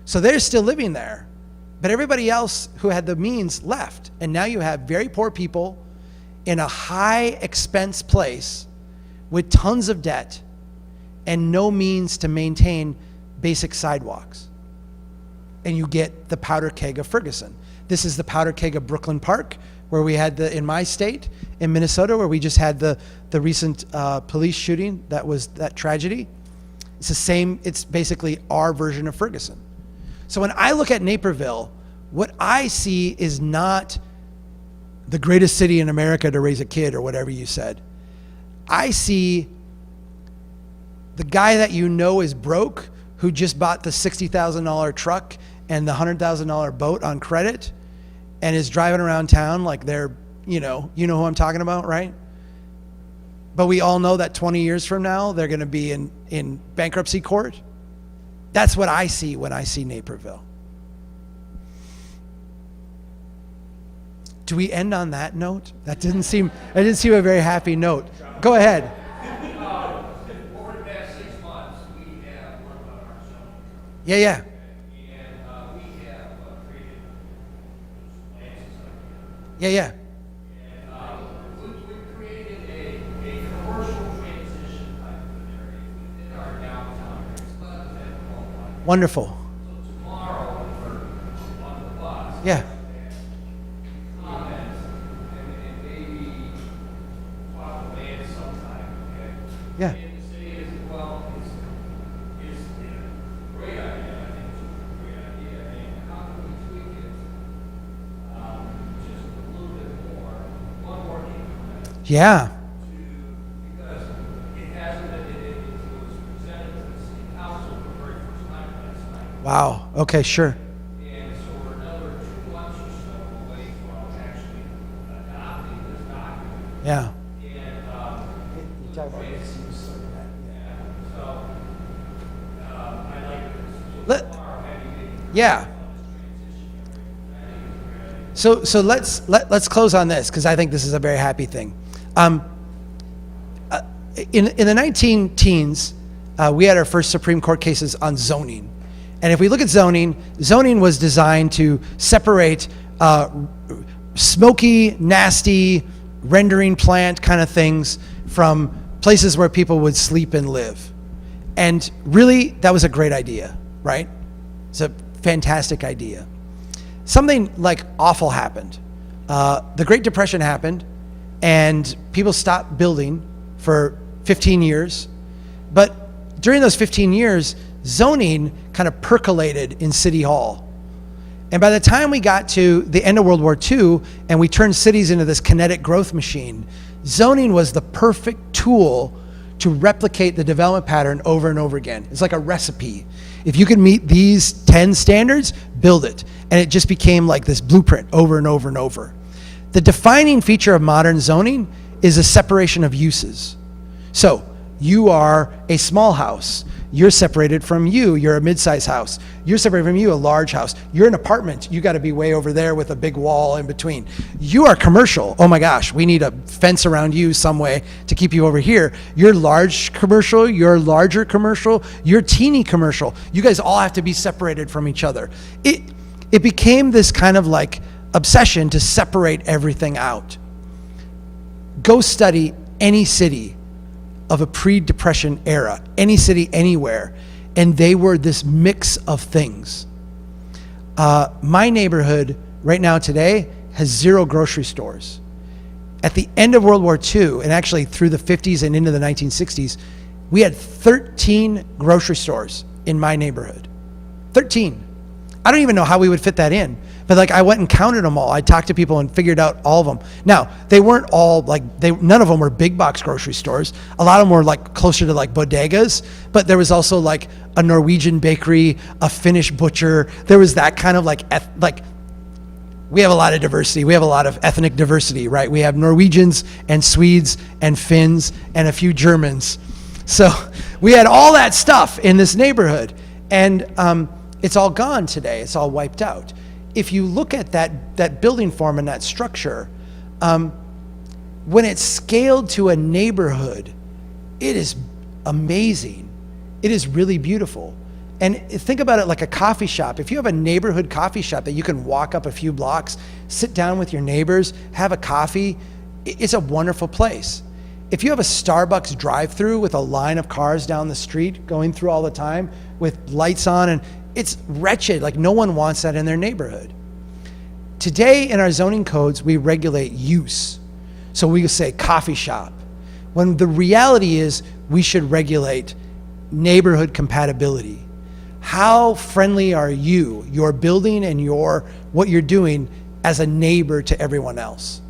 S1: So they're still living there. But everybody else who had the means left. And now you have very poor people in a high expense place with tons of debt and no means to maintain basic sidewalks. And you get the powder keg of Ferguson. This is the powder keg of Brooklyn Park, where we had in my state, in Minnesota, where we just had the recent police shooting. That was that tragedy. It's the same, it's basically our version of Ferguson. So when I look at Naperville, what I see is not the greatest city in America to raise a kid or whatever you said. I see the guy that you know is broke, who just bought the $60,000 truck and the $100,000 boat on credit and is driving around town like they're, you know who I'm talking about, right? But we all know that 20 years from now, they're going to be in bankruptcy court. That's what I see when I see Naperville. Do we end on that note? That didn't seem a very happy note. Go ahead.
S2: Over the past 6 months, we have worked on our zoning.
S1: Yeah, yeah.
S2: And we have created plans.
S1: Yeah, yeah.
S2: We've created a commercial transition type of an area within our downtown. It's less than one.
S1: Wonderful.
S2: So tomorrow, we're on the bus.
S1: Yeah.
S2: Comments and maybe talk to land sometime, okay?
S1: Yeah.
S2: And the city is, well, is a great idea. I think it's a great idea. And how can we tweak it just a little bit more, one more increment
S1: Yeah.
S2: because it hasn't been, it was presented to the city council for the very first time last night.
S1: Wow. Okay, sure.
S2: And so we're another 2 months or so away from actually adopting this document.
S1: Yeah.
S2: And, so, I like this. So
S1: Let-
S2: far, have you been
S1: Yeah. So let's close on this, because I think this is a very happy thing. In the 19 teens, we had our first Supreme Court cases on zoning. And if we look at zoning was designed to separate smoky, nasty, rendering plant kind of things from places where people would sleep and live. And really, that was a great idea, right? It's a fantastic idea. Something like awful happened. The Great Depression happened, and people stopped building for 15 years. But during those 15 years, zoning kind of percolated in City Hall. And by the time we got to the end of World War II and we turned cities into this kinetic growth machine, zoning was the perfect tool to replicate the development pattern over and over again. It's like a recipe. If you can meet these 10 standards, build it. And it just became like this blueprint over and over and over. The defining feature of modern zoning is a separation of uses. So you are a small house. You're separated from you. You're a mid-sized house. You're separated from you, a large house. You're an apartment. You got to be way over there with a big wall in between. You are commercial. Oh my gosh, we need a fence around you some way to keep you over here. You're large commercial. You're larger commercial. You're teeny commercial. You guys all have to be separated from each other. It became this kind of like obsession to separate everything out. Go study any city of a pre-Depression era, any city, anywhere, and they were this mix of things. My neighborhood right now today has 0 grocery stores. At the end of World War II, and actually through the 50s and into the 1960s, we had 13 grocery stores in my neighborhood. 13. I don't even know how we would fit that in. But like I went and counted them all. I talked to people and figured out all of them. Now, they weren't all like, none of them were big box grocery stores. A lot of them were like closer to like bodegas, but there was also like a Norwegian bakery, a Finnish butcher. There was that kind of like we have a lot of diversity. We have a lot of ethnic diversity, right? We have Norwegians and Swedes and Finns and a few Germans. So we had all that stuff in this neighborhood. And it's all gone today. It's all wiped out. If you look at that building form and that structure, when it's scaled to a neighborhood, it is amazing. It is really beautiful. And think about it like a coffee shop. If you have a neighborhood coffee shop that you can walk up a few blocks, sit down with your neighbors, have a coffee, it's a wonderful place. If you have a Starbucks drive-through with a line of cars down the street going through all the time with lights on, and it's wretched, like no one wants that in their neighborhood. Today in our zoning codes, we regulate use. So we say coffee shop, when the reality is we should regulate neighborhood compatibility. How friendly are you, your building and what you're doing as a neighbor to everyone else?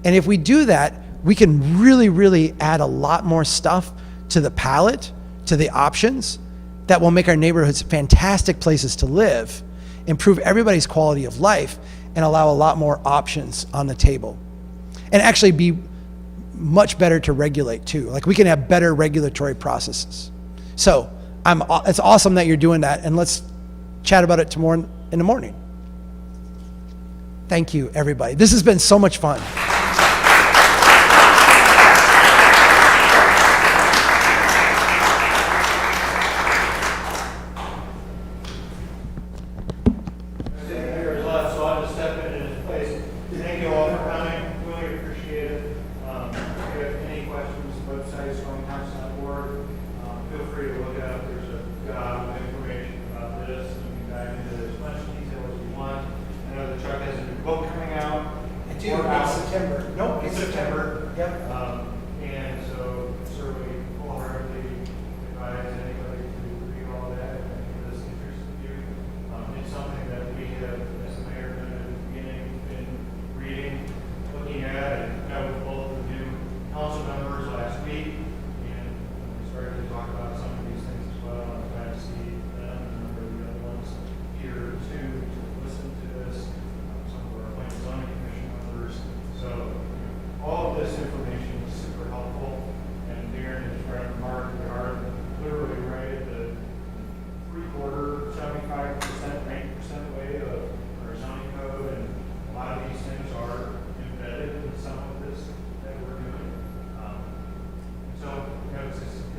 S1: And if we do that, we can really, really add a lot more stuff to the palette, to the options, that will make our neighborhoods fantastic places to live, improve everybody's quality of life, and allow a lot more options on the table. And actually be much better to regulate too. Like we can have better regulatory processes. So it's awesome that you're doing that, and let's chat about it tomorrow in the morning. Thank you, everybody. This has been so much fun.
S4: So I'll just step in his place. Thank you all for coming. Really appreciate it. If you have any questions, website, stronghouse.org. Feel free to look it up. There's a job of information about this. You can dive into as much detail as you want. I know the Chuck has a new book coming out.
S1: September. Nope,
S4: In September.
S1: Yep.
S4: And so certainly wholeheartedly advise anybody to read all that if any of this interests you. It's something that we have, as a mayor, done at the beginning, been reading, looking at, and met with both of the new council members last week. And we started to talk about some of these things as well. I'm glad to see them and a number of the other ones here too to listen to this. Some of our planning zoning commission members. So all of this information is super helpful, and Darren and his friend Mark, we are literally right at the 75%, 90% way of our zoning code, and a lot of these things are embedded in some of this that we're doing. So,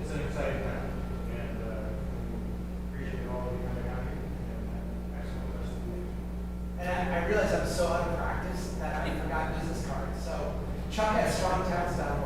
S4: it's an exciting time, and appreciate all of you coming out here, and excellent rest of the week.
S1: And I realize I'm so out of practice that I forgot business cards. So Chuck has strongtowns.org.